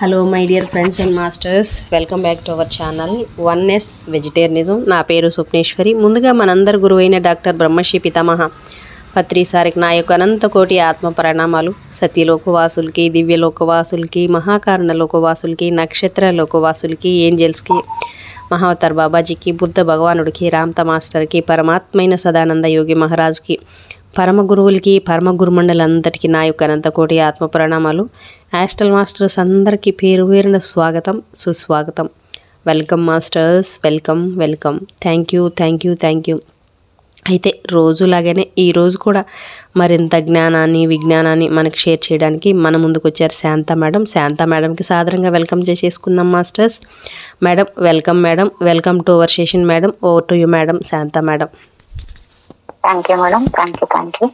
Hello my dear friends and masters, welcome back to our channel oneness vegetarianism. నా పేరు స్వప్నేశ్వరి. ముందుగా మనందరి గురువైన డాక్టర్ బ్రహ్మశ్రీ పితామహ పత్రి సారికి నా యొక్క అనంత కోటి ఆత్మ ప్రణామాలు. సత్యలోకవాసులకి, దివ్యలోకవాసులకి, మహాకారణ లోకవాసులకి, నక్షత్ర లోకవాసులకి, ఏంజల్స్కి, మహావతార్ బాబాజీకి, బుద్ధ భగవానుడికి, రామ్త మాస్టర్కి, పరమాత్మైన సదానంద యోగి మహారాజ్కి, పరమ గురువులకి, పరమ గురుమండలందరికీ నా యొక్క అనంత కోటి ఆత్మ ప్రణామాలు. యాస్ట్రల్ మాస్టర్స్ అందరికీ పేరు పేరున స్వాగతం, సుస్వాగతం. Welcome masters, welcome welcome. Thank you. అయితే రోజులాగానే ఈరోజు కూడా మరింత జ్ఞానాన్ని, విజ్ఞానాన్ని మనకి షేర్ చేయడానికి మన ముందుకు వచ్చారు శాంత మేడం. శాంత మేడంకి సాదరంగా వెల్కమ్ చేసేసుకుందాం masters. Madam welcome. Madam welcome to our session. Madam over to you madam. Shanta madam. Thank you madam. Thank you.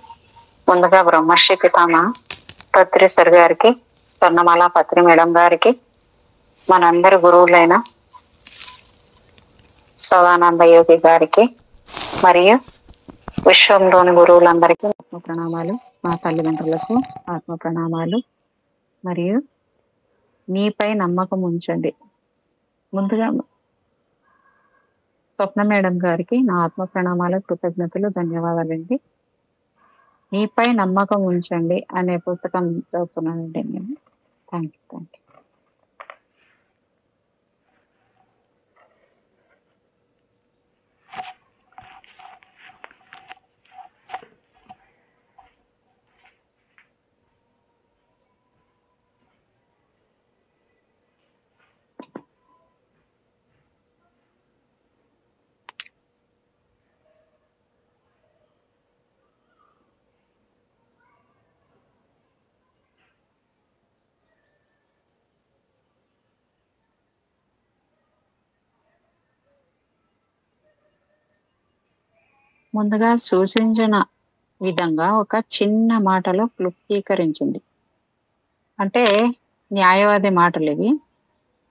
ముందుగా బ్రహ్మశ్రీ పితామహ పత్రి సార్ గారికి, స్వర్ణమాల పత్రి మేడం గారికి, మనందరి గురువులైన సదానంద యోగి గారికి మరియు విశ్వంలోని గురువులందరికీ ఆత్మ ప్రణామాలు. మా తల్లిదండ్రులకు ఆత్మ ప్రణామాలు. మరియు మీపై నమ్మకం ఉంచండి. ముందుగా స్వప్న మేడం గారికి నా ఆత్మ ప్రణామాలు, కృతజ్ఞతలు, ధన్యవాదాలండి. మీపై నమ్మకం ఉంచండి అనే పుస్తకం చదువుతున్నానండి నేను. Thank you. ముందుగా సూచించిన విధంగా ఒక చిన్న మాటలో క్లుప్తీకరించింది. అంటే న్యాయవాది మాటలు ఇవి.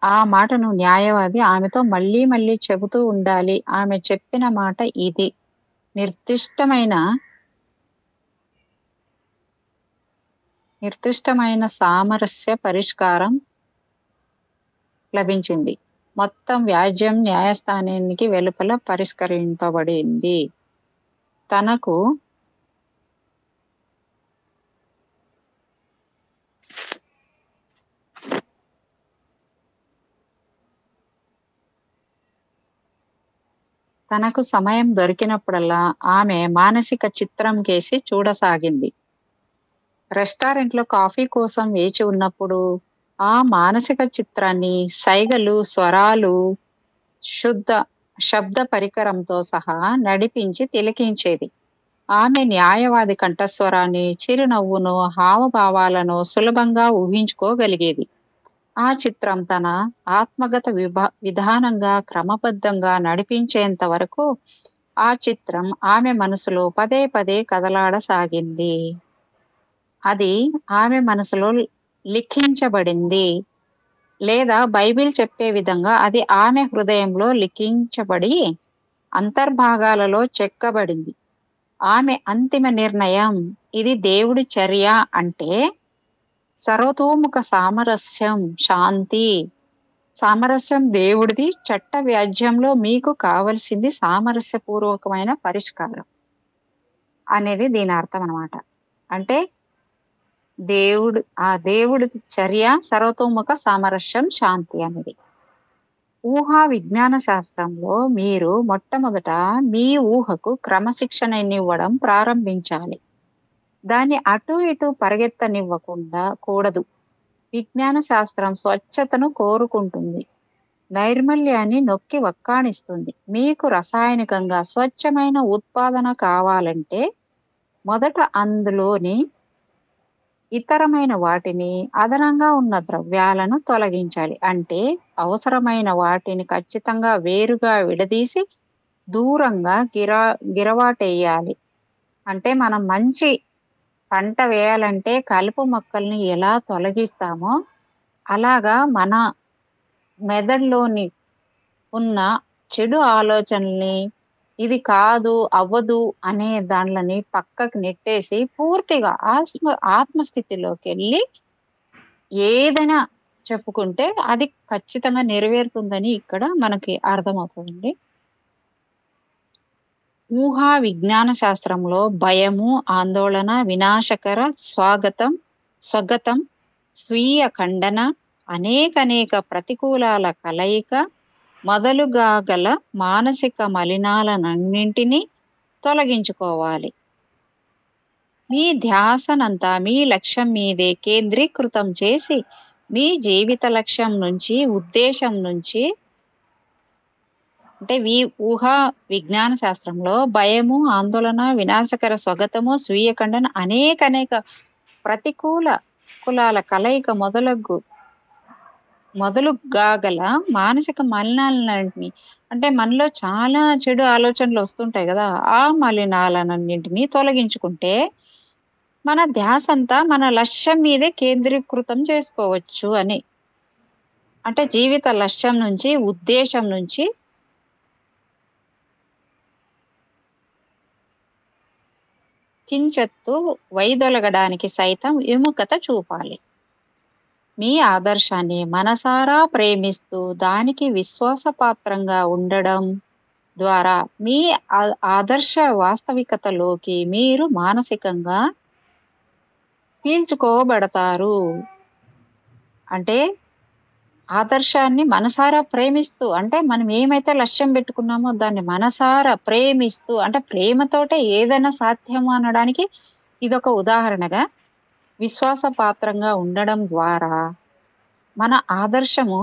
ఆ మాటను న్యాయవాది ఆమెతో మళ్ళీ మళ్ళీ చెబుతూ ఉండాలి. ఆమె చెప్పిన మాట ఇది. నిర్దిష్టమైన సామరస్య పరిష్కారం లభించింది. మొత్తం వ్యాజ్యం న్యాయస్థానానికి వెలుపల పరిష్కరింపబడింది. తనకు సమయం దొరికినప్పుడల్లా ఆమె మానసిక చిత్రం కేసి చూడసాగింది. రెస్టారెంట్లో కాఫీ కోసం వేచి ఉన్నప్పుడు ఆ మానసిక చిత్రాన్ని సైగలు, స్వరాలు, శబ్ద పరికరంతో సహా నడిపించి తిలకించేది. ఆమె న్యాయవాది కంఠస్వరాన్ని, చిరునవ్వును, హావభావాలను సులభంగా ఊహించుకోగలిగేది. ఆ చిత్రం తన ఆత్మగత విధానంగా క్రమబద్ధంగా నడిపించేంత వరకు ఆ చిత్రం ఆమె మనసులో పదే పదే కదలాడసాగింది. అది ఆమె మనసులో లిఖించబడింది. లేదా బైబిల్ చెప్పే విధంగా అది ఆమె హృదయంలో లిఖించబడి అంతర్భాగాలలో చెక్కబడింది. ఆమె అంతిమ నిర్ణయం ఇది. దేవుడి చర్య అంటే సర్వతోముఖ సామరస్యం, శాంతి. సామరస్యం దేవుడిది. చట్ట వ్యాజ్యంలో మీకు కావలసింది సామరస్యపూర్వకమైన పరిష్కారం అనేది దీని అర్థం అన్నమాట. అంటే దేవుడి చర్య సర్వతోముఖ సామరస్యం, శాంతి అనేది. ఊహా విజ్ఞాన శాస్త్రంలో మీరు మొట్టమొదట మీ ఊహకు క్రమశిక్షణనివ్వడం ప్రారంభించాలి. దాన్ని అటు ఇటు కూడదు. విజ్ఞాన శాస్త్రం స్వచ్ఛతను కోరుకుంటుంది, నైర్మల్యాన్ని నొక్కి వక్కాణిస్తుంది. మీకు రసాయనికంగా స్వచ్ఛమైన ఉత్పాదన కావాలంటే మొదట అందులోని ఇతరమైన వాటిని, అదనంగా ఉన్న ద్రవ్యాలను తొలగించాలి. అంటే అవసరమైన వాటిని ఖచ్చితంగా వేరుగా విడదీసి దూరంగా గిరవాటేయాలి. అంటే మనం మంచి పంట వేయాలంటే కలుపు మొక్కల్ని ఎలా తొలగిస్తామో అలాగా మన మెదడులోని ఉన్న చెడు ఆలోచనల్ని, ఇది కాదు, అవ్వదు అనే దానిని పక్కకు నెట్టేసి పూర్తిగా ఆత్మస్థితిలోకి వెళ్ళి ఏదైనా చెప్పుకుంటే అది ఖచ్చితంగా నెరవేరుతుందని ఇక్కడ మనకి అర్థమవుతుందండి. ఊహా విజ్ఞాన శాస్త్రంలో భయము, ఆందోళన, వినాశకర స్వగతం, స్వీయ ఖండన, అనేకనేక ప్రతికూలాల కలయిక మొదలుగా గల మానసిక మలినాలనన్నింటినీ తొలగించుకోవాలి. మీ ధ్యాసనంతా మీ లక్ష్యం మీదే కేంద్రీకృతం చేసి మీ జీవిత లక్ష్యం నుంచి, ఉద్దేశం నుంచి అంటే ఊహా విజ్ఞాన శాస్త్రంలో భయము, ఆందోళన, వినాశకర స్వగతము, స్వీయ ఖండన, అనేక ప్రతికూల కులాల కలయిక మొదలుగా గల మానసిక మలినాలన్నింటినీ అంటే మనలో చాలా చెడు ఆలోచనలు వస్తుంటాయి కదా! ఆ మలినాలనన్నింటినీ తొలగించుకుంటే మన ధ్యాసంతా మన లక్ష్యం మీదే కేంద్రీకృతం చేసుకోవచ్చు అని. అంటే జీవిత లక్ష్యం నుంచి, ఉద్దేశం నుంచి కించత్తు వైదొలగడానికి సైతం విముఖత చూపాలి. మీ ఆదర్శాన్ని మనసారా ప్రేమిస్తూ దానికి విశ్వాసపాత్రంగా ఉండడం ద్వారా మీ ఆదర్శ వాస్తవికతలోకి మీరు మానసికంగా పీల్చుకోబడతారు. అంటే ఆదర్శాన్ని మనసారా ప్రేమిస్తూ అంటే మనం ఏమైతే లక్ష్యం పెట్టుకున్నామో దాన్ని మనసారా ప్రేమిస్తూ అంటే ప్రేమతోటే ఏదైనా సాధ్యము అనడానికి ఇదొక ఉదాహరణగా విశ్వాసపాత్రంగా ఉండడం ద్వారా మన ఆదర్శము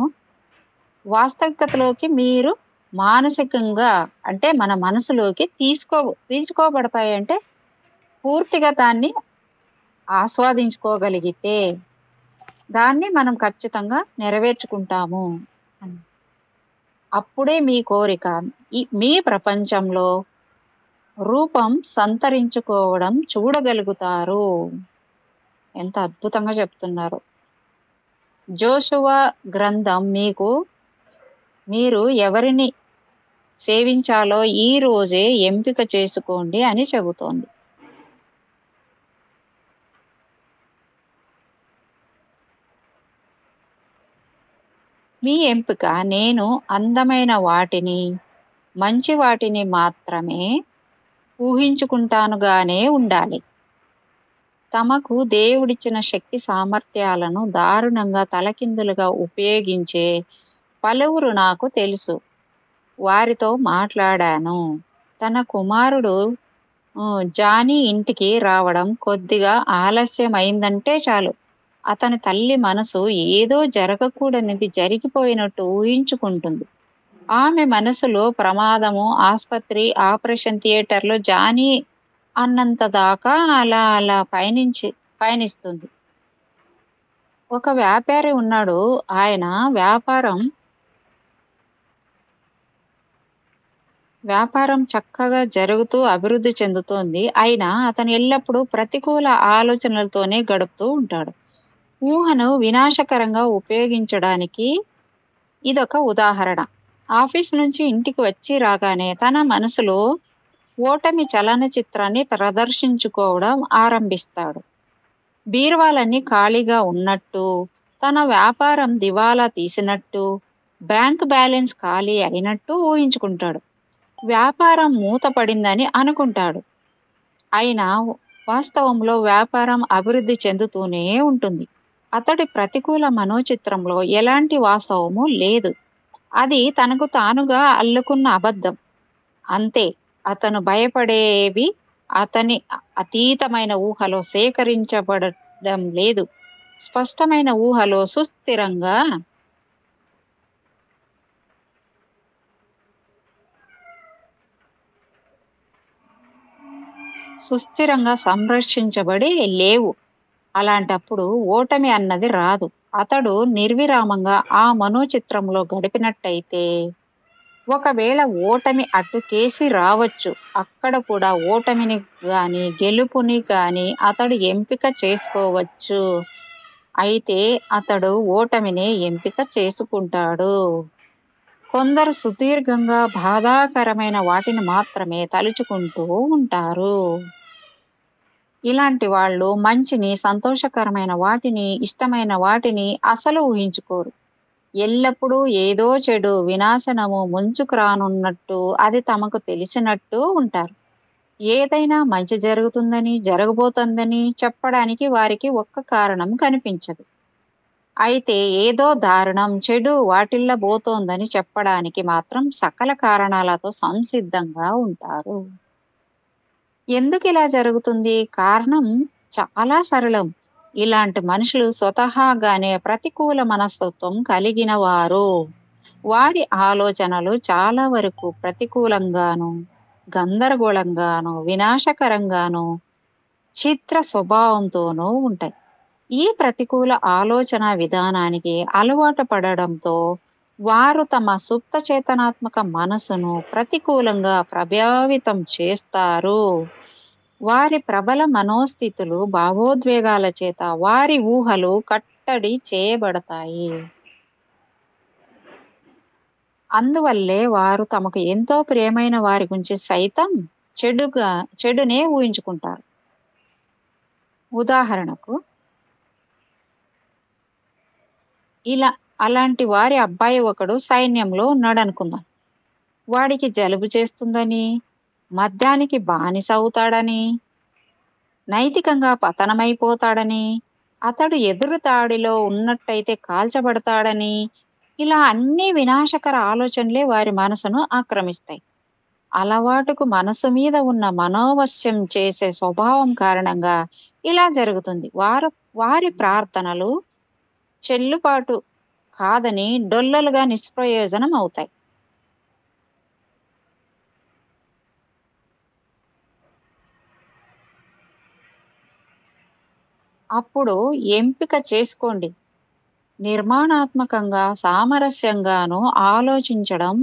వాస్తవికతలోకి మీరు మానసికంగా అంటే మన మనసులోకి పీల్చుకోబడతాయి. అంటే పూర్తిగా దాన్ని ఆస్వాదించుకోగలిగితే దాన్ని మనం ఖచ్చితంగా నెరవేర్చుకుంటాము అని. అప్పుడే మీ కోరిక మీ ప్రపంచంలో రూపం సంతరించుకోవడం చూడగలుగుతారు. ఎంత అద్భుతంగా చెప్తున్నారు. జోషువా గ్రంథం మీరు ఎవరిని సేవించాలో ఈ రోజే ఎంపిక చేసుకోండి అని చెబుతోంది. మీ ఎంపిక నేను అందమైన వాటిని, మంచి వాటిని మాత్రమే ఊహించుకుంటానుగానే ఉండాలి. తమకు దేవుడిచ్చిన శక్తి సామర్థ్యాలను దారుణంగా తలకిందులుగా ఉపయోగించే పలువురు నాకు తెలుసు. వారితో మాట్లాడాను. తన కుమారుడు జానీ ఇంటికి రావడం కొద్దిగా ఆలస్యమైందంటే చాలు అతని తల్లి మనసు ఏదో జరగకూడనిది జరిగిపోయినట్టు ఊహించుకుంటుంది. ఆమె మనసులో ప్రమాదము, ఆస్పత్రి, ఆపరేషన్ థియేటర్‌లో జానీ అన్నంత దాకా అలా పయనిస్తుంది. ఒక వ్యాపారి ఉన్నాడు. ఆయన వ్యాపారం చక్కగా జరుగుతూ అభివృద్ధి చెందుతోంది. అయినా అతను ఎల్లప్పుడూ ప్రతికూల ఆలోచనలతోనే గడుపుతూ ఉంటాడు. ఊహను వినాశకరంగా ఉపయోగించడానికి ఇదొక ఉదాహరణ. ఆఫీస్ నుంచి ఇంటికి వచ్చి రాగానే తన మనసులో ఓటమి చలనచిత్రాన్ని ప్రదర్శించుకోవడం ఆరంభిస్తాడు. బీరువాలన్నీ ఖాళీగా ఉన్నట్టు, తన వ్యాపారం దివాలా తీసినట్టు, బ్యాంక్ బ్యాలెన్స్ ఖాళీ అయినట్టు ఊహించుకుంటాడు. వ్యాపారం మూతపడిందని అనుకుంటాడు. అయినా వాస్తవంలో వ్యాపారం అభివృద్ధి చెందుతూనే ఉంటుంది. అతడి ప్రతికూల మనోచిత్రంలో ఎలాంటి వాస్తవము లేదు. అది తనకు తానుగా అల్లుకున్న అబద్ధం. అంతే. అతను భయపడేవి అతని అతీతమైన ఊహలో సేకరించబడడం లేదు. స్పష్టమైన ఊహలో సుస్థిరంగా సంరక్షించబడి లేవు. అలాంటప్పుడు ఓటమి అన్నది రాదు. అతడు నిర్విరామంగా ఆ మనోచిత్రంలో గడిపినట్టయితే ఒకవేళ ఓటమి అడ్డుకేసి రావచ్చు. అక్కడ కూడా ఓటమిని గాని, గెలుపుని గాని అతడు ఎంపిక చేసుకోవచ్చు. అయితే అతడు ఓటమినే ఎంపిక చేసుకుంటాడు. కొందరు సుదీర్ఘంగా బాధాకరమైన వాటిని మాత్రమే తలుచుకుంటూ ఉంటారు. ఇలాంటి వాళ్ళు మంచిని, సంతోషకరమైన వాటిని, ఇష్టమైన వాటిని అసలు ఊహించుకోరు. ఎల్లప్పుడూ ఏదో చెడు, వినాశనము ముంచుకు రానున్నట్టు, అది తమకు తెలిసినట్టు ఉంటారు. ఏదైనా మంచి జరుగుతుందని, జరగబోతోందని చెప్పడానికి వారికి ఒక్క కారణం కనిపించదు. అయితే ఏదో దారుణం, చెడు వాటిల్లబోతోందని చెప్పడానికి మాత్రం సకల కారణాలతో సంసిద్ధంగా ఉంటారు. ఎందుకిలా జరుగుతుంది? కారణం చాలా సరళం. ఇలాంటి మనుషులు స్వతహాగానే ప్రతికూల మనస్తత్వం కలిగిన వారు. వారి ఆలోచనలు చాలా వరకు ప్రతికూలంగాను, గందరగోళంగాను, వినాశకరంగాను, చిత్ర స్వభావంతోనూ ఉంటాయి. ఈ ప్రతికూల ఆలోచన విధానానికి అలవాటు పడడంతో వారు తమ సుప్త చేతనాత్మక మనసును ప్రతికూలంగా ప్రభావితం చేస్తారు. వారి ప్రబల మనోస్థితులు, భావోద్వేగాల చేత వారి ఊహలు కట్టడి చేయబడతాయి. అందువల్లే వారు తమకు ఎంతో ప్రియమైన వారి గురించి సైతం చెడునే ఊహించుకుంటారు. ఉదాహరణకు, అలాంటి వారి అబ్బాయి ఒకడు సైన్యంలో ఉన్నాడనుకుందాం. వాడికి జలుబు చేస్తుందని, మద్యానికి బానిస అవుతాడని, నైతికంగా పతనమైపోతాడని, అతడు ఎదురు దాడిలో ఉన్నట్టయితే కాల్చబడతాడని, ఇలా అన్ని వినాశకర ఆలోచనలే వారి మనసును ఆక్రమిస్తాయి. అలవాటుకు మనసు మీద ఉన్న మనోవశ్యం చేసే స్వభావం కారణంగా ఇలా జరుగుతుంది. వారి ప్రార్థనలు చెల్లుబాటు కాదని డొల్లలుగా నిష్ప్రయోజనం అవుతాయి. అప్పుడు ఎంపిక చేసుకోండి. నిర్మాణాత్మకంగా, సామరస్యంగాను ఆలోచించడం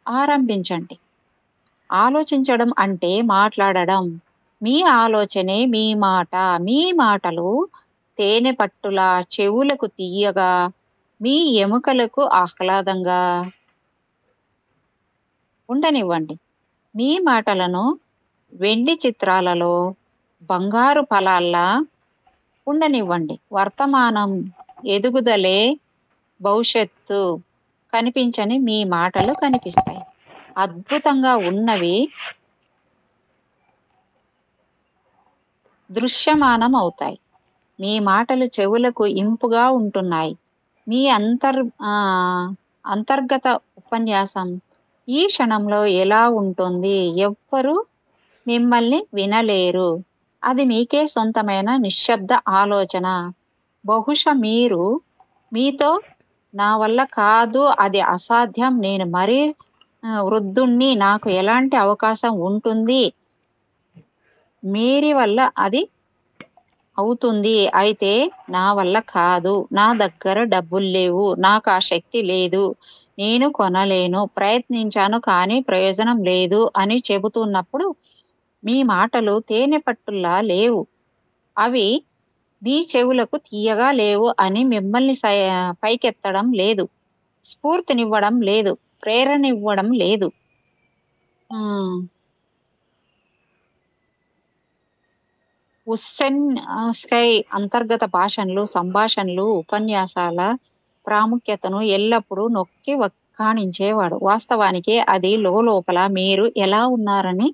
ఆరంభించండి. ఆలోచించడం అంటే మాట్లాడడం. మీ ఆలోచనే మీ మాట. మీ మాటలు తేనె పట్టులా చెవులకు తీయగా, మీ ఎముకలకు ఆహ్లాదంగా ఉండనివ్వండి. మీ మాటలను వెండి చిత్రాలలో బంగారు ఫలాల్లా ఉండనివ్వండి. వర్తమానం, ఎదుగుదలే భవిష్యత్తు. కనిపించని మీ మాటలు కనిపిస్తాయి. అద్భుతంగా ఉన్నవి దృశ్యమానం అవుతాయి. మీ మాటలు చెవులకు ఇంపుగా ఉంటున్నాయి. మీ అంతర్గత ఉపన్యాసం ఈ క్షణంలో ఎలా ఉంటుంది? ఎవ్వరూ మిమ్మల్ని వినలేరు. అది మీకే సొంతమైన నిశ్శబ్ద ఆలోచన. బహుశా మీతో నా వల్ల కాదు, అది అసాధ్యం, నేను మరీ వృద్ధుణ్ణి, నాకు ఎలాంటి అవకాశం ఉంటుంది, మేరీ వల్ల అది అవుతుంది, అయితే నా వల్ల కాదు, నా దగ్గర డబ్బులు లేవు, నాకు ఆ శక్తి లేదు, నేను కొనలేను, ప్రయత్నించాను కానీ ప్రయోజనం లేదు అని చెబుతున్నప్పుడు మీ మాటలు తేనె పట్టుల్లా లేవు, అవి మీ చెవులకు తీయగా లేవు అని మిమ్మల్ని పైకెత్తడం లేదు, స్ఫూర్తినివ్వడం లేదు, ప్రేరణనివ్వడం లేదు. ఉస్సెన్ స్కై అంతర్గత భాషణలు, సంభాషణలు, ఉపన్యాసాల ప్రాముఖ్యతను ఎల్లప్పుడూ నొక్కి వక్కాణించేవాడు. వాస్తవానికి అది లోపల మీరు ఎలా ఉన్నారని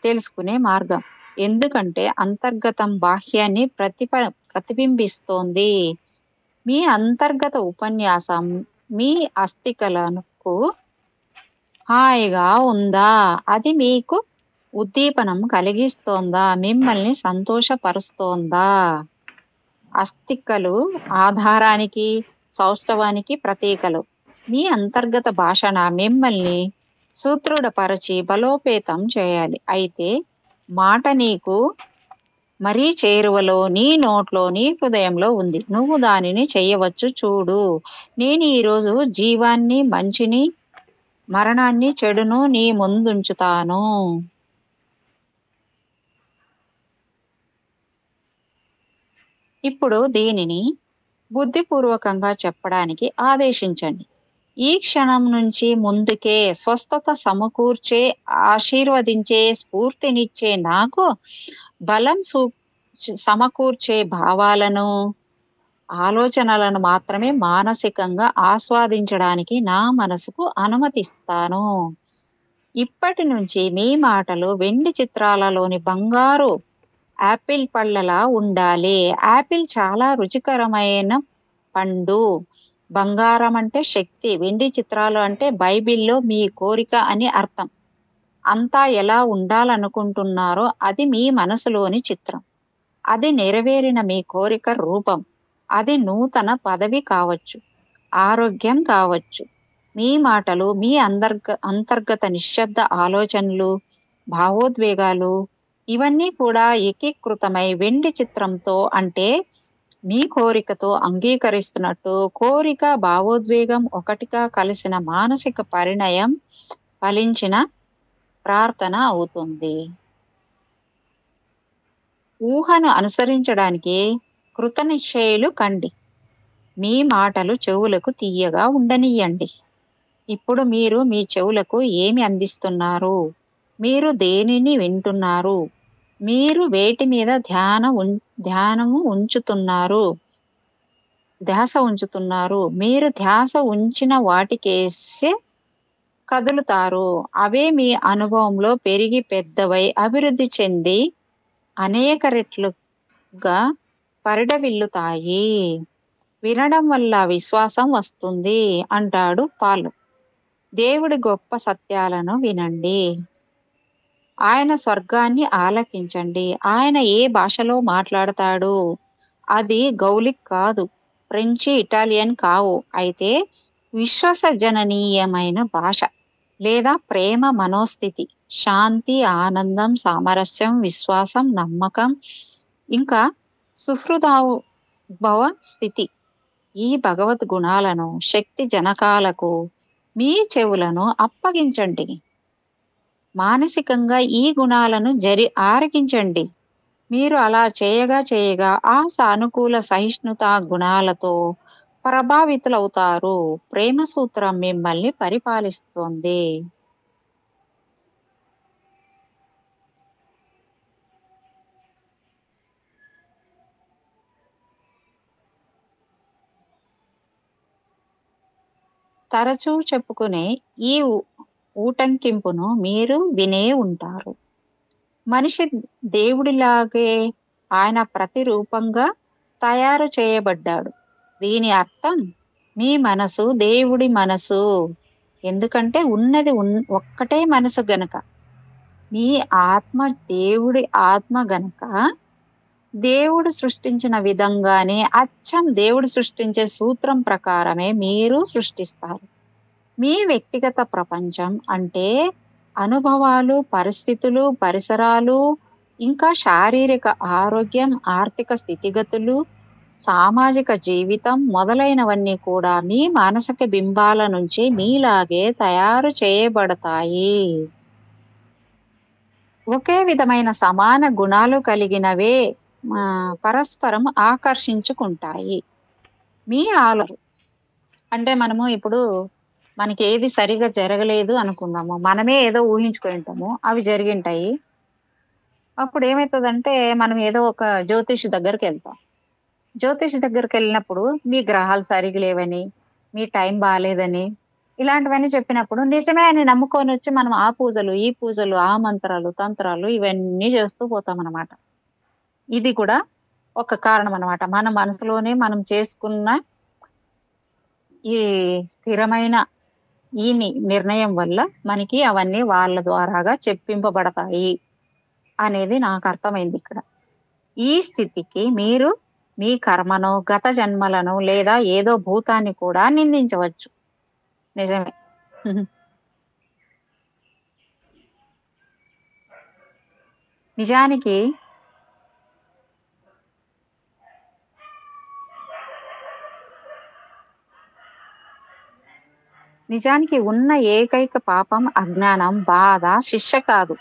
తెలుసుకునే మార్గం. ఎందుకంటే అంతర్గతం బాహ్యాన్ని ప్రతిబింబిస్తోంది. మీ అంతర్గత ఉపన్యాసం మీ అస్థికలకు హాయిగా ఉందా? అది మీకు ఉద్దీపనం కలిగిస్తోందా? మిమ్మల్ని సంతోషపరుస్తోందా? అస్థికలు ఆధారానికి, సౌష్ఠవానికి ప్రతీకలు. మీ అంతర్గత భాషణ మిమ్మల్ని సుదృఢపరచి బలోపేతం చేయాలి. అయితే మాట నీకు మరీ చేరువలో, నీ నోట్లో, నీ హృదయంలో ఉంది. నువ్వు దానిని చెయ్యవచ్చు. చూడు, నేను ఈరోజు జీవాన్ని, మంచిని, మరణాన్ని, చెడును నీ ముందుంచుతాను. ఇప్పుడు దీనిని బుద్ధిపూర్వకంగా చెప్పడానికి ఆదేశించండి. ఈ క్షణం నుంచి ముందుకే స్వస్థత సమకూర్చే, ఆశీర్వదించే, స్ఫూర్తినిచ్చే నాకు బలం సమకూర్చే భావాలను, ఆలోచనలను మాత్రమే మానసికంగా ఆస్వాదించడానికి నా మనసుకు అనుమతిస్తాను. ఇప్పటి నుంచి మీ మాటలు వెండి చిత్రాలలోని బంగారు యాపిల్ పళ్ళలా ఉండాలి. యాపిల్ చాలా రుచికరమైన పండు. బంగారం అంటే శక్తి, వెండి చిత్రాలు అంటే బైబిల్‌లో మీ కోరిక అని అర్థం. అంతా ఎలా ఉండాలనుకుంటున్నారో అది మీ మనసులోని చిత్రం. అది నెరవేరిన మీ కోరిక రూపం. అది నూతన పదవి కావచ్చు, ఆరోగ్యం కావచ్చు. మీ మాటలు, మీ అంతర్గత నిశ్శబ్ద ఆలోచనలు, భావోద్వేగాలు ఇవన్నీ కూడా ఏకీకృతమై వెండి చిత్రంతో అంటే మీ కోరికతో అంగీకరిస్తున్నట్టు, కోరిక, భావోద్వేగం ఒకటిగా కలిసిన మానసిక పరిణయం ఫలించిన ప్రార్థన అవుతుంది. ఊహను అనుసరించడానికి కృతనిశ్చయులు కండి. మీ మాటలు చెవులకు తీయగా ఉండనియ్యండి. ఇప్పుడు మీరు మీ చెవులకు ఏమి అందిస్తున్నారు? మీరు దేనిని వింటున్నారు? మీరు వేటి మీద ధ్యాస ఉంచుతున్నారు? మీరు ధ్యాస ఉంచిన వాటికేసే కదులుతారు. అవే మీ అనుభవంలో పెరిగి పెద్దవై అభివృద్ధి చెంది అనేక రెట్లుగా పరిఢవిల్లుతాయి. వినడం వల్ల విశ్వాసం వస్తుంది అంటాడు పాలు. దేవుడి గొప్ప సత్యాలను వినండి. ఆయన స్వర్గాన్ని ఆలకించండి. ఆయన ఏ భాషలో మాట్లాడతాడు? అది గౌలిక్ కాదు, ఫ్రెంచి, ఇటాలియన్ కావు. అయితే విశ్వసజననీయమైన భాష లేదా ప్రేమ మనోస్థితి, శాంతి, ఆనందం, సామరస్యం, విశ్వాసం, నమ్మకం, ఇంకా సుహృద్భావ స్థితి. ఈ భగవద్ గుణాలను శక్తి జనకాలకు మీ చెవులను అప్పగించండి. మానసికంగా ఈ గుణాలను ఆరగించండి. మీరు అలా చేయగా ఆ సానుకూల సహిష్ణుత గుణాలతో ప్రభావితులవుతారు. ప్రేమ సూత్రం మిమ్మల్ని పరిపాలిస్తుంది. తరచూ చెప్పుకునే ఈ ఊటంకింపును మీరు వినే ఉంటారు. మనిషి దేవుడిలాగే ఆయన ప్రతిరూపంగా తయారు చేయబడ్డాడు. దీని అర్థం మీ మనసు దేవుడి మనసు. ఎందుకంటే ఉన్నది ఒక్కటే మనసు గనక. మీ ఆత్మ దేవుడి ఆత్మ గనక దేవుడు సృష్టించిన విధంగానే అచ్చం దేవుడు సృష్టించే సూత్రం ప్రకారమే మీరు సృష్టిస్తారు. మీ వ్యక్తిగత ప్రపంచం అంటే అనుభవాలు, పరిస్థితులు, పరిసరాలు, ఇంకా శారీరక ఆరోగ్యం, ఆర్థిక స్థితిగతులు, సామాజిక జీవితం మొదలైనవన్నీ కూడా మీ మానసిక బింబాల నుంచి మీలాగే తయారు చేయబడతాయి. ఒకే విధమైన సమాన గుణాలు కలిగినవే పరస్పరం ఆకర్షించుకుంటాయి. మీ అంటే మనము ఇప్పుడు మనకి ఏది సరిగా జరగలేదు అనుకుందాము, మనమే ఏదో ఊహించుకుంటాము, అవి జరిగింటాయి. అప్పుడు ఏమవుతుందంటే మనం ఏదో ఒక జ్యోతిషి దగ్గరికి వెళ్తాం. జ్యోతిషి దగ్గరికి వెళ్ళినప్పుడు మీ గ్రహాలు సరిగా లేవని, మీ టైం బాగాలేదని, ఇలాంటివన్నీ చెప్పినప్పుడు నిజమే అని నమ్ముకొని వచ్చి మనం ఆ పూజలు, ఈ పూజలు, ఆ మంత్రాలు, తంత్రాలు ఇవన్నీ చేస్తూ పోతాం అన్నమాట. ఇది కూడా ఒక కారణం అన్నమాట. మన మనసులోనే మనం చేసుకున్న ఈ స్థిరమైన ఈ నిర్ణయం వల్ల మనకి అవన్నీ వాళ్ళ ద్వారాగా చెప్పింపబడతాయి అనేది నాకు అర్థమైంది ఇక్కడ. ఈ స్థితికి మీరు మీ కర్మను, గత జన్మలను లేదా ఏదో భూతాన్ని కూడా నిందించవచ్చు. నిజమే. నిజానికి ఉన్న ఏకైక పాపం అజ్ఞానం, బాధ, శిక్ష కాదు.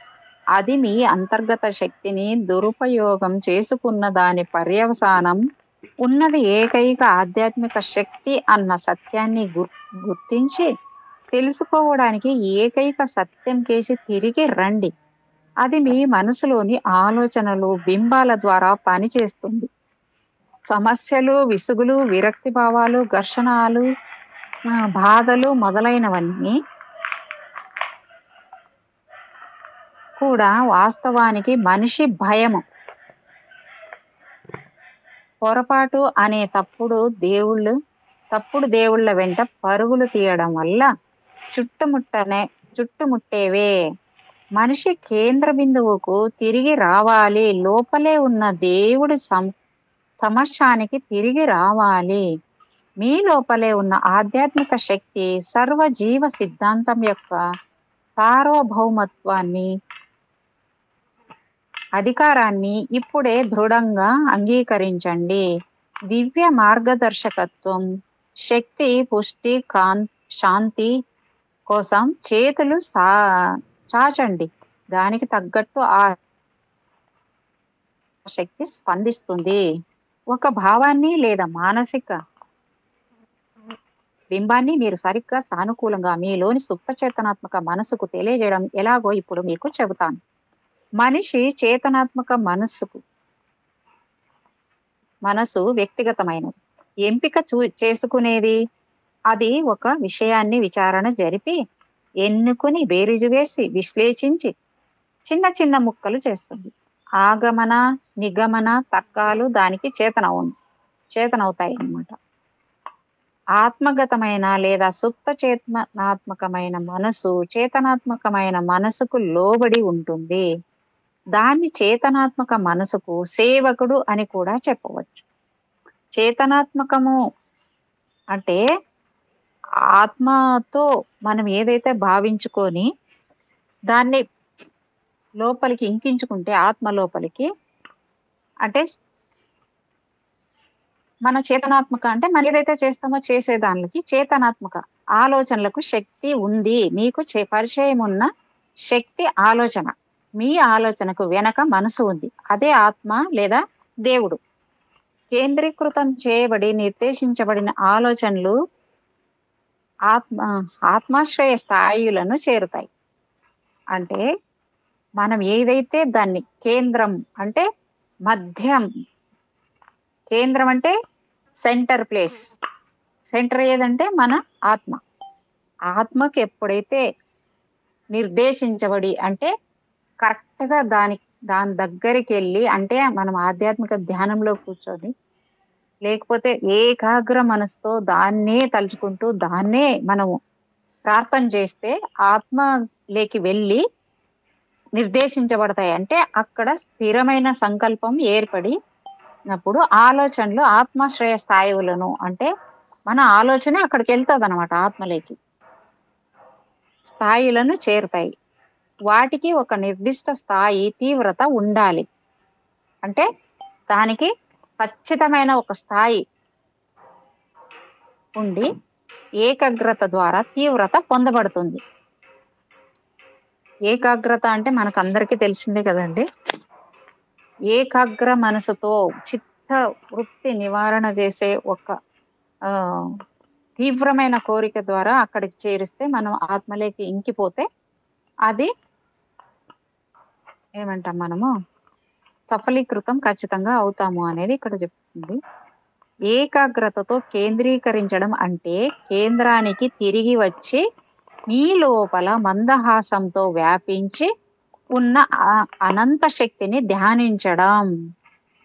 అది మీ అంతర్గత శక్తిని దురుపయోగం చేసుకున్న దాని పర్యవసానం. ఉన్నది ఏకైక ఆధ్యాత్మిక శక్తి అన్న సత్యాన్ని గుర్తించి తెలుసుకోవడానికి ఏకైక సత్యం కేసి తిరిగి రండి. అది మీ మనసులోని ఆలోచనలు, బింబాల ద్వారా పనిచేస్తుంది. సమస్యలు, విసుగులు, విరక్తి భావాలు, ఘర్షణలు, బాధలు మొదలైనవన్నీ కూడా వాస్తవానికి మనిషి భయము, పొరపాటు అనే తప్పుడు దేవుళ్ళ వెంట పరుగులు తీయడం వల్ల చుట్టుముట్టేవే. మనిషి కేంద్ర బిందువుకు తిరిగి రావాలి. లోపలే ఉన్న దేవుడి సమక్షానికి తిరిగి రావాలి. మీ లోపలే ఉన్న ఆధ్యాత్మిక శక్తి సర్వజీవ సిద్ధాంతం యొక్క సార్వభౌమత్వాన్ని, అధికారాన్ని ఇప్పుడే దృఢంగా అంగీకరించండి. దివ్య మార్గదర్శకత్వం, శక్తి, పుష్టి, శాంతి కోసం చేతులు చాచండి. దానికి తగ్గట్టు ఆ శక్తి స్పందిస్తుంది. ఒక భావాన్ని లేదా మానసిక బింబాన్ని మీరు సరిగ్గా సానుకూలంగా మీలోని సుప్త చేతనాత్మక మనసుకు తెలియజేయడం ఎలాగో ఇప్పుడు మీకు చెబుతాను. మనిషి చేతనాత్మక మనసు వ్యక్తిగతమైనది, ఎంపిక చేసుకునేది. అది ఒక విషయాన్ని విచారణ జరిపి, ఎన్నుకుని, బేరీజు వేసి, విశ్లేషించి చిన్న చిన్న ముక్కలు చేస్తుంది. ఆగమన, నిగమన తర్కాలు దానికి చేతనవుతాయి అన్నమాట. ఆత్మగతమైన లేదా సుప్త చేతనాత్మకమైన మనసు చేతనాత్మకమైన మనసుకు లోబడి ఉంటుంది. దాన్ని చేతనాత్మక మనసుకు సేవకుడు అని కూడా చెప్పవచ్చు. చేతనాత్మకము అంటే ఆత్మతో మనం ఏదైతే భావించుకొని దాన్ని లోపలికి ఇంకించుకుంటే, ఆత్మ లోపలికి అంటే మన చేతనాత్మక అంటే మనం ఏదైతే చేస్తామో చేసేదానికి చేతనాత్మక ఆలోచనలకు శక్తి ఉంది. మీకు పరిచయం ఉన్న శక్తి ఆలోచన, మీ ఆలోచనకు వెనక మనసు ఉంది. అదే ఆత్మ లేదా దేవుడు. కేంద్రీకృతం చేయబడి నిర్దేశించబడిన ఆలోచనలు ఆత్మాశ్రయ స్థాయిలను చేరుతాయి. అంటే మనం ఏదైతే దాన్ని కేంద్రం అంటే మధ్యం, కేంద్రం అంటే సెంటర్ ప్లేస్, సెంటర్ ఏదంటే మన ఆత్మకి ఎప్పుడైతే నిర్దేశించబడి అంటే కరెక్ట్గా దాని దగ్గరికి వెళ్ళి, అంటే మనం ఆధ్యాత్మిక ధ్యానంలో కూర్చొని లేకపోతే ఏకాగ్ర మనసుతో దాన్నే తలుచుకుంటూ దాన్నే మనము ప్రార్థన చేస్తే ఆత్మలోకి వెళ్ళి నిర్దేశించబడతాయి. అంటే అక్కడ స్థిరమైన సంకల్పం ఏర్పడినప్పుడు ఆలోచనలు ఆత్మాశ్రయ స్థాయిలను, అంటే మన ఆలోచన అక్కడికి వెళ్తుంది అనమాట, ఆత్మలోకి స్థాయిలను చేరుతాయి. వాటికి ఒక నిర్దిష్ట స్థాయి తీవ్రత ఉండాలి. అంటే దానికి ఖచ్చితమైన ఒక స్థాయి ఉండి ఏకాగ్రత ద్వారా తీవ్రత పొందబడుతుంది. ఏకాగ్రత అంటే మనకు అందరికీ తెలిసిందే కదండి. ఏకాగ్ర మనసుతో చిత్త వృత్తి నివారణ చేసే ఒక తీవ్రమైన కోరిక ద్వారా అక్కడికి చేరిస్తే మనం ఆత్మలోకి ఇంకిపోతే అది ఏమంటాం, మనము సఫలీకృతం ఖచ్చితంగా అవుతాము అనేది ఇక్కడ చెప్తుంది. ఏకాగ్రతతో కేంద్రీకరించడం అంటే కేంద్రానికి తిరిగి వచ్చి మీ లోపల మందహాసంతో వ్యాపించి ఉన్న అనంత శక్తిని ధ్యానించడం.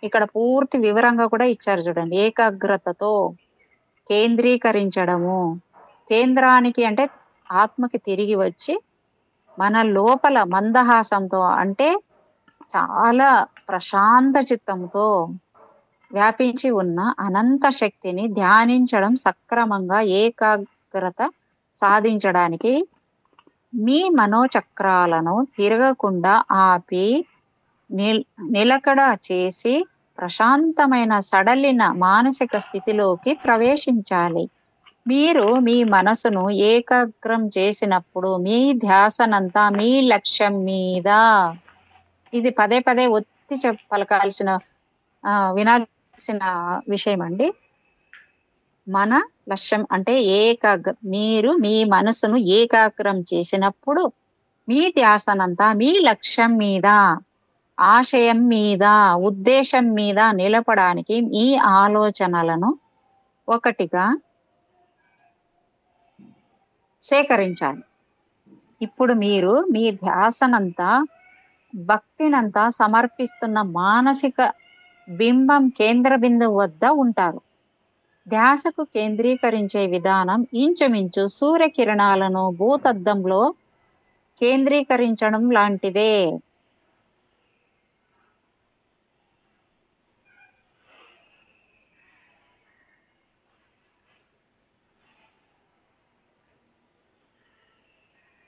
ఇక్కడ పూర్తి వివరంగా కూడా ఇచ్చారు చూడండి. ఏకాగ్రతతో కేంద్రీకరించడము, కేంద్రానికి అంటే ఆత్మకి తిరిగి వచ్చి మన లోపల మందహాసంతో అంటే చాలా ప్రశాంత చిత్తంతో వ్యాపించి ఉన్న అనంత శక్తిని ధ్యానించడం సక్రమంగా ఏకాగ్రత సాధించడానికి మీ మనోచక్రాలను తిరగకుండా ఆపి నిలకడ చేసి ప్రశాంతమైన సడలిన మానసిక స్థితిలోకి ప్రవేశించాలి. మీరు మీ మనసును ఏకాగ్రం చేసినప్పుడు మీ ధ్యాసనంతా మీ లక్ష్యం మీద, ఇది పదే పదే ఒత్తి పలకాల్సిన వినాల్సిన విషయం అండి. మన లక్ష్యం అంటే మీరు మీ మనసును ఏకాగ్రం చేసినప్పుడు మీ ధ్యాసనంతా మీ లక్ష్యం మీద, ఆశయం మీద, ఉద్దేశం మీద నిలపడానికి మీ ఆలోచనలను ఒకటిగా సేకరించాలి. ఇప్పుడు మీరు మీ ధ్యాసనంతా, భక్తినంతా సమర్పిస్తున్న మానసిక బింబం కేంద్ర బిందువు వద్ద ఉంటారు. ధ్యాసకు కేంద్రీకరించే విధానం ఇంచుమించు సూర్యకిరణాలను భూతద్దంలో కేంద్రీకరించడం లాంటిదే.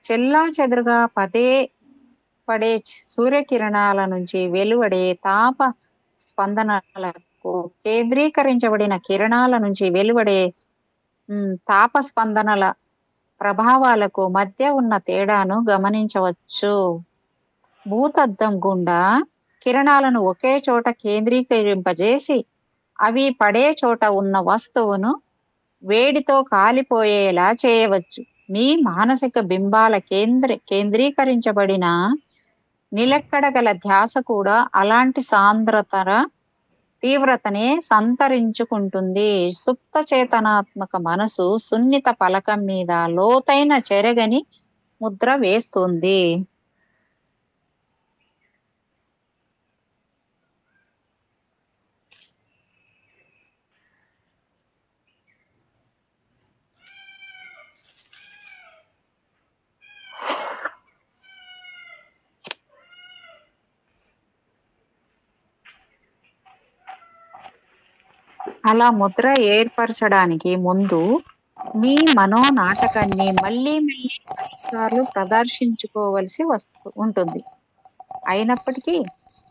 చెల్లాచెదురుగా పదే పడే సూర్యకిరణాల నుంచి వెలువడే తాప స్పందనలకు, కేంద్రీకరించబడిన కిరణాల నుంచి వెలువడే తాప స్పందనల ప్రభావాలకు మధ్య ఉన్న తేడాను గమనించవచ్చు. భూతద్దం గుండా కిరణాలను ఒకే చోట కేంద్రీకరింపజేసి అవి పడే చోట ఉన్న వస్తువును వేడితో కాలిపోయేలా చేయవచ్చు. మీ మానసిక బింబాల కేంద్రీకరించబడిన నిలకడగల ధ్యాస కూడా అలాంటి తీవ్రతనే సంతరించుకుంటుంది. సుప్త చేతనాత్మక మనసు సున్నిత పలకం మీద లోతైన చెరగని ముద్ర వేస్తుంది. అలా ముద్ర ఏర్పరచడానికి ముందు మీ మనోనాటకాన్ని మళ్ళీ మళ్ళీ పలుసార్లు ప్రదర్శించుకోవలసి ఉంటుంది. అయినప్పటికీ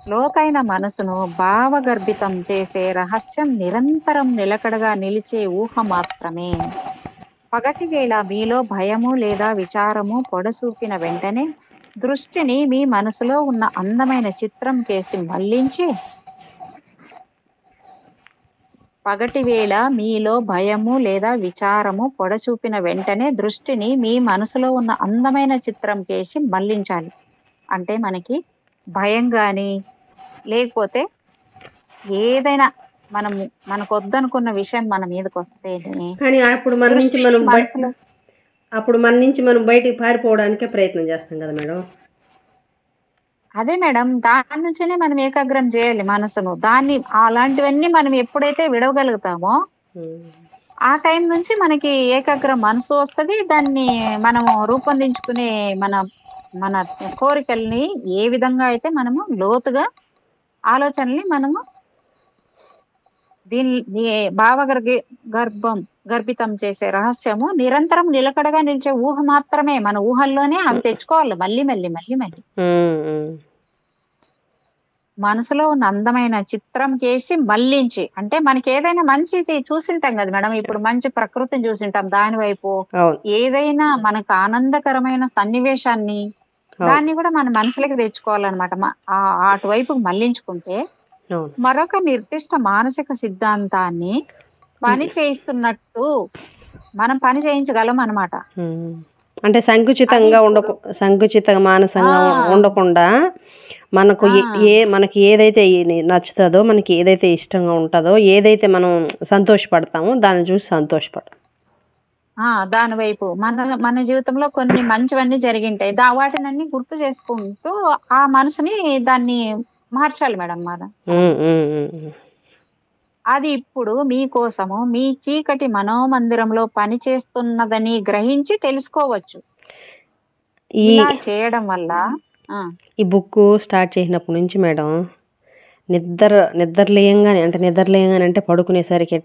లోతైన మనసును భావగర్భితం చేసే రహస్యం నిరంతరం నిలకడగా నిలిచే ఊహ మాత్రమే. పగటి వేళ మీలో భయము లేదా విచారము పొడసూపిన వెంటనే దృష్టిని మీ మనసులో ఉన్న అందమైన చిత్రం కేసి మళ్లించి, పగటి వేళ మీలో భయము లేదా విచారము పొడచూపిన వెంటనే దృష్టిని మీ మనసులో ఉన్న అందమైన చిత్రం కేసి మళ్లించాలి. అంటే మనకి భయం కానీ, లేకపోతే ఏదైనా మనకు వద్దనుకున్న విషయం మన మీదకి వస్తేనే, కానీ అప్పుడు మన నుంచి మనం బయటికి పారిపోవడానికే ప్రయత్నం చేస్తాం కదా మేడం. అదే మేడం, దాని నుంచేనే మనం ఏకాగ్రం చేయాలి మనసును. అలాంటివన్నీ మనం ఎప్పుడైతే విడవగలుగుతామో ఆ టైం నుంచి మనకి ఏకాగ్ర మనసు వస్తుంది. దాన్ని మనము రూపొందించుకునే మన కోరికల్ని ఏ విధంగా అయితే మనము లోతుగా ఆలోచనల్ని మనము దీన్ని గర్భితం చేసే రహస్యము నిరంతరం నిలకడగా నిలిచే ఊహ మాత్రమే. మన ఊహల్లోనే అవి తెచ్చుకోవాలి మళ్ళీ మళ్ళీ మళ్ళీ మళ్ళీ. మనసులో ఉన్న అందమైన చిత్రం కేసి మళ్లించి, అంటే మనకి ఏదైనా మంచిది చూసింటాం కదా మేడం, ఇప్పుడు మంచి ప్రకృతిని చూసింటాం, దాని వైపు ఏదైనా మనకు ఆనందకరమైన సన్నివేశాన్ని దాన్ని కూడా మన మనసులోకి తెచ్చుకోవాలన్నమాట. అటువైపుకు మళ్లించుకుంటే మరొక నిర్దిష్ట మానసిక సిద్ధాంతాన్ని పని చేయిస్తున్నట్టు మనం పని చేయించగలం అన్నమాట. అంటే సంకుచిత మానసంగా ఉండకుండా మనకి ఏదైతే నచ్చుతుందో, మనకి ఏదైతే ఇష్టంగా ఉంటుందో, ఏదైతే మనం సంతోషపడతామో దాన్ని చూసి సంతోషపడతాం. దాని వైపు మన జీవితంలో కొన్ని మంచివన్నీ జరిగింటాయి, వాటినన్నీ గుర్తు చేసుకుంటూ ఆ మనసుని దాన్ని మార్చాలి మేడం. అది ఇప్పుడు మీకోసము మీ చీకటి మనోమందిరంలో పని చేస్తున్నదని గ్రహించి తెలుసుకోవచ్చు. ఇలా చేయడం వల్ల ఈ బుక్ స్టార్ట్ చేసినప్పటి నుంచి మేడం నిద్రలేయంగానే అంటే పడుకునేసరికి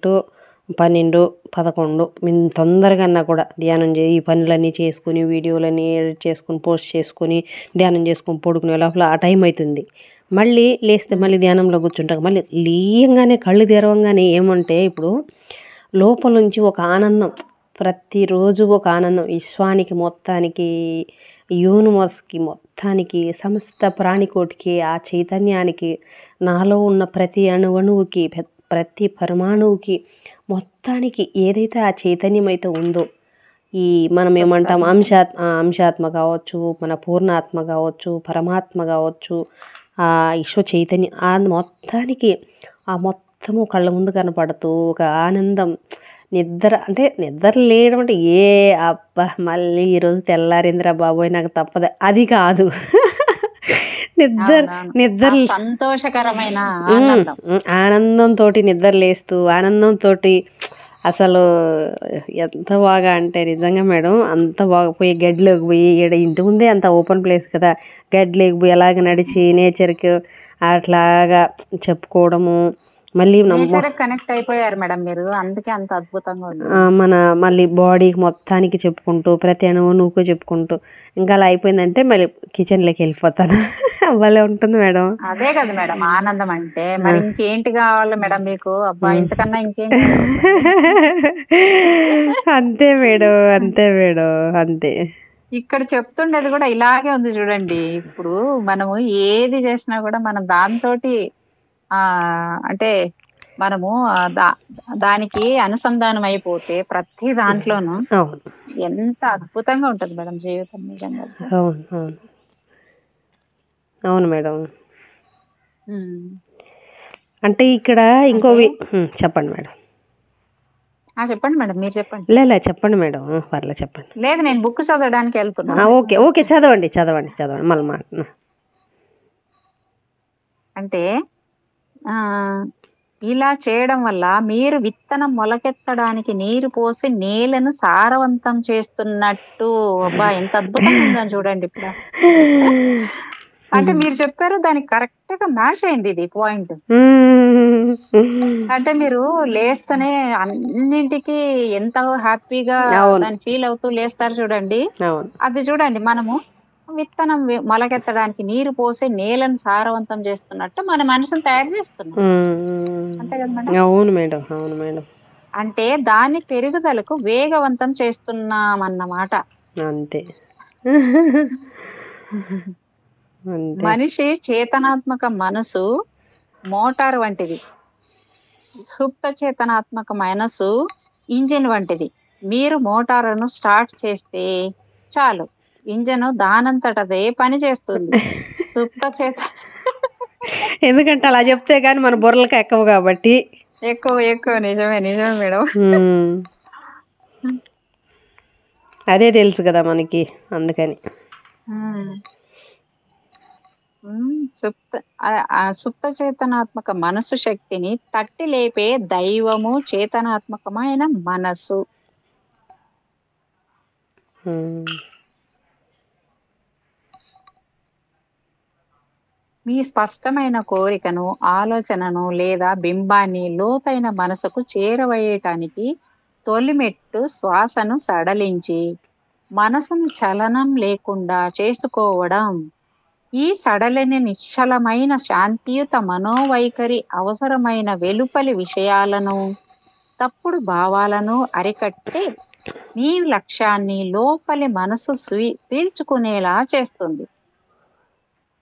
12, 11 తొందరగా అన్నా కూడా ధ్యానం ఈ పనులన్నీ చేసుకుని, వీడియోలన్నీ ఎడిట్ చేసుకుని, పోస్ట్ చేసుకుని, ధ్యానం చేసుకుని పడుకునే లోపల ఆ టైం అవుతుంది. మళ్ళీ లేస్తే మళ్ళీ ధ్యానంలో కూర్చుంటాం. మళ్ళీ లేయంగానే కళ్ళు తెరవంగానే ఏమంటే ఇప్పుడు లోపల నుంచి ఒక ఆనందం, ప్రతిరోజు ఒక ఆనందం, విశ్వానికి మొత్తానికి, యూనివర్స్కి మొత్తానికి, సమస్త ప్రాణికోటికి, ఆ చైతన్యానికి, నాలో ఉన్న ప్రతి అణువుకి, ప్రతి పరమాణువుకి మొత్తానికి ఏదైతే ఆ చైతన్యం అయితే ఉందో ఈ మనం ఏమంటాం చెప్తారు. అంశాత్మ కావచ్చు, మన పూర్ణాత్మ కావచ్చు, పరమాత్మ కావచ్చు, ఆ విశ్వ చైతన్యం మొత్తానికి ఆ మొత్తము కళ్ళ ముందు కనపడుతూ ఒక ఆనందం. నిద్ర అంటే నిద్ర లేయడం అంటే అబ్బా మళ్ళీ ఈరోజు తెల్లారిందిరా బాబోయ్ నాకు తప్పదు అది కాదు. నిద్ర అవునవును. ఆ నిద్ర సంతోషకరమైన ఆనందం. ఆనందంతో నిద్ర లేస్తూ ఆనందంతో అసలు ఎంత బాగా అంటే నిజంగా మేడం అంత బాగా పోయి గడ్డిలోకి పోయి ఈడ ఇంటి ముందే అంత ఓపెన్ ప్లేస్ కదా, గడ్డిలోకి పోయి అలాగ నడిచి నేచర్కి అట్లాగా చెప్పుకోవడము. మళ్ళీ నేచర్ కనెక్ట్ అయిపోయారు మేడం మీరు, అందుకే అంత అద్భుతంగా ఉంది. మన మళ్ళీ బాడీకి మొత్తానికి చెప్పుకుంటూ ప్రతి అణువు నువ్వుకు చెప్పుకుంటూ ఇంకా అలా అయిపోయిందంటే మళ్ళీ కిచెన్లోకి వెళ్ళిపోతాను. భలే ఉంటుంది మేడం. అదే కదా మేడం ఆనందం అంటే. మరి ఇంకేంటి కావాలి మేడం మీకు? అబ్బా ఇంతకన్నా ఇంకేం కావాలి చెప్పండి? అంతే మేడం, అంతే మేడం, అంతే. ఇక్కడ చెప్తుండేది కూడా ఇలాగే ఉంది చూడండి. ఇప్పుడు మనము ఏది చేసినా కూడా మనం దాంతోటి అంటే మనము దానికి అనుసంధానం అయిపోతే ప్రతి దాంట్లోనూ అవును ఎంత అద్భుతంగా ఉంటుంది మేడం జీవితం నిజంగా. అవును అవును అవును మేడం. అంటే ఇక్కడ చెప్పండి మేడం. చెప్పండి మేడం, మీరు చెప్పండి. లే చెప్పండి మేడం, పర్లే చెప్పండి. లేదు, నేను బుక్ చదవడానికి వెళ్తున్నా. ఓకే ఓకే చదవండి చదవండి చదవండి మళ్ళీ అంటే ఇలా చేయడం వల్ల మీరు విత్తనం మొలకెత్తడానికి నీరు పోసి నేలను సారవంతం చేస్తున్నట్టు. అబ్బా ఎంత అద్భుతంగా ఉందని చూడండి ఇక్కడ. అంటే మీరు చెప్పారు, దానికి కరెక్ట్ గా మ్యాచ్ అయింది ఇది పాయింట్. అంటే మీరు లేస్తేనే అన్నింటికి ఎంత హ్యాపీగా దాన్ని ఫీల్ అవుతూ లేస్తారు చూడండి. అది చూడండి, మనము విత్తనం మొలకెత్తడానికి నీరు పోసి నేలను సారవంతం చేస్తున్నట్టు మన మనసును తయారు చేస్తున్నాం. అంతే కదా మేడం? అవును మేడం, అవును మేడం. అంటే దాని పెరుగుదలకు వేగవంతం చేస్తున్నామన్నమాట. అంతే. మనిషి చేతనాత్మక మనసు మోటార్ వంటిది, సుప్త చేతనాత్మక మనసు ఇంజిన్ వంటిది. మీరు మోటారును స్టార్ట్ చేస్తే చాలు, ఇంజన్ దానంతటదే పని చేస్తుంది. సుప్త చేత ఎందుకంటే అలా చెప్తే గానీ మన బుర్రలకు ఎక్కవు కాబట్టి. ఎక్కువ నిజమే మేడం. అదే తెలుసు కదా మనకి, అందుకని. సుప్త చేతనాత్మక మనసు శక్తిని తట్టి లేపే దైవము చేతనాత్మకమైన మనసు. మీ స్పష్టమైన కోరికను, ఆలోచనను లేదా బింబాన్ని లోతైన మనసుకు చేరవేయటానికి తొలిమెట్టు శ్వాసను సడలించి మనసును చలనం లేకుండా చేసుకోవడం. ఈ సడలిని నిశ్చలమైన శాంతియుత మనోవైఖరి అవసరమైన వెలుపలి విషయాలను, తప్పుడు భావాలను అరికట్టి మీ లక్ష్యాన్ని లోపలి మనసు పీల్చుకునేలా చేస్తుంది.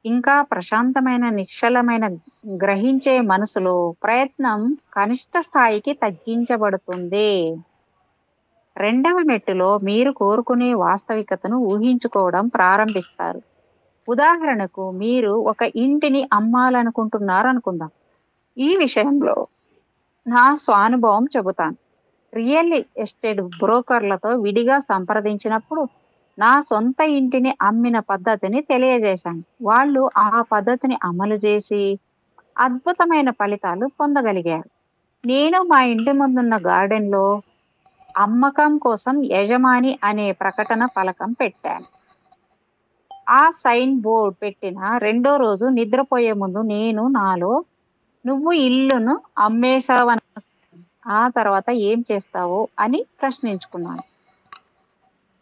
ఇంకా ప్రశాంతమైన నిశ్చలమైన గ్రహించే మనసులో ప్రయత్నం కనిష్ట స్థాయికి తగ్గించబడుతుంది. రెండవ మెట్టులో మీరు కోరుకునే వాస్తవికతను ఊహించుకోవడం ప్రారంభిస్తారు. ఉదాహరణకు, మీరు ఒక ఇంటిని అమ్మాలనుకుంటున్నారు అనుకుందాం. ఈ విషయంలో నా స్వానుభవం చెబుతాను. రియల్ ఎస్టేట్ బ్రోకర్లతో విడిగా సంప్రదించినప్పుడు నా సొంత ఇంటిని అమ్మిన పద్ధతిని తెలియజేశాను. వాళ్ళు ఆ పద్ధతిని అమలు చేసి అద్భుతమైన ఫలితాలు పొందగలిగారు. నేను మా ఇంటి ముందున్న గార్డెన్లో అమ్మకం కోసం యజమాని అనే ప్రకటన ఫలకం పెట్టాను. ఆ సైన్ బోర్డ్ పెట్టిన రెండో రోజు నిద్రపోయే ముందు నేను నాలో, నువ్వు ఇల్లును అమ్మేశావని ఆ తర్వాత ఏం చేస్తావో అని ప్రశ్నించుకున్నాను.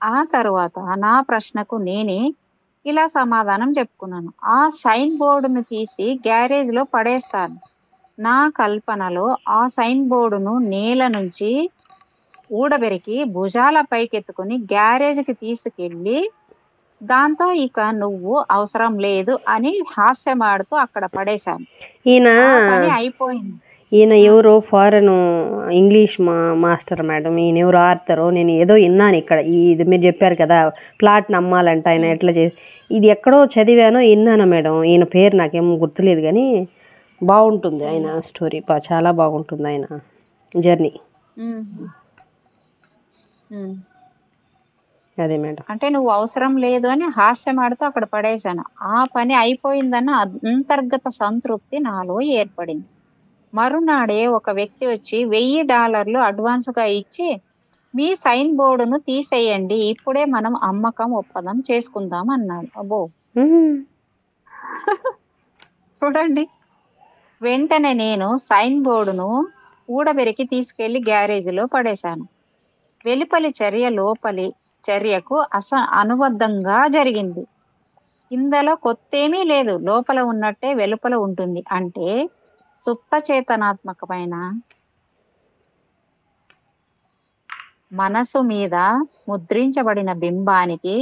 ఆ తర్వాత నా ప్రశ్నకు నేనే ఇలా సమాధానం చెప్పుకున్నాను: ఆ సైన్ బోర్డును తీసి గ్యారేజ్లో పడేస్తాను. నా కల్పనలో ఆ సైన్ బోర్డును నేల నుంచి ఊడబెరికి భుజాల పైకెత్తుకుని గ్యారేజ్కి తీసుకెళ్ళి దాంతో ఇక నువ్వు అవసరం లేదు అని హాస్యమాడుతూ అక్కడ పడేశాను. ఈయన పని అయిపోయింది. ఈయన ఎవరో ఫారెన్ ఇంగ్లీష్ మాస్టర్ మేడం, ఈయన ఎవరు ఆడతారో నేను ఏదో విన్నాను ఇక్కడ. ఇది మీరు చెప్పారు కదా ప్లాట్ నమ్మాలంట ఆయన ఎట్లా ఇది ఎక్కడో చదివానో విన్నాను మేడం. ఈయన పేరు నాకేమో గుర్తులేదు కానీ బాగుంటుంది ఆయన స్టోరీ, చాలా బాగుంటుంది ఆయన జర్నీ. అదే మేడం. అంటే నువ్వు అవసరం లేదు అని హాస్యం ఆడుతూ అక్కడ పడేశాను. ఆ పని అయిపోయిందన్న అంతర్గత సంతృప్తి నాలో ఏర్పడింది. మరునాడే ఒక వ్యక్తి వచ్చి $1000 అడ్వాన్స్గా ఇచ్చి మీ సైన్ బోర్డును తీసేయండి, ఇప్పుడే మనం అమ్మకం ఒప్పందం చేసుకుందాం అన్నాడు. అబ్బో చూడండి, వెంటనే నేను సైన్ బోర్డును ఊడబెరికి తీసుకెళ్లి గ్యారేజ్లో పడేశాను. వెలుపలి చర్య లోపలి చర్యకు అనుబద్ధంగా జరిగింది. ఇందులో కొత్తేమీ లేదు, లోపల ఉన్నట్టే వెలుపల ఉంటుంది. అంటే సుప్త చేతనాత్మకమైన మనసు మీద ముద్రించబడిన బింబానికి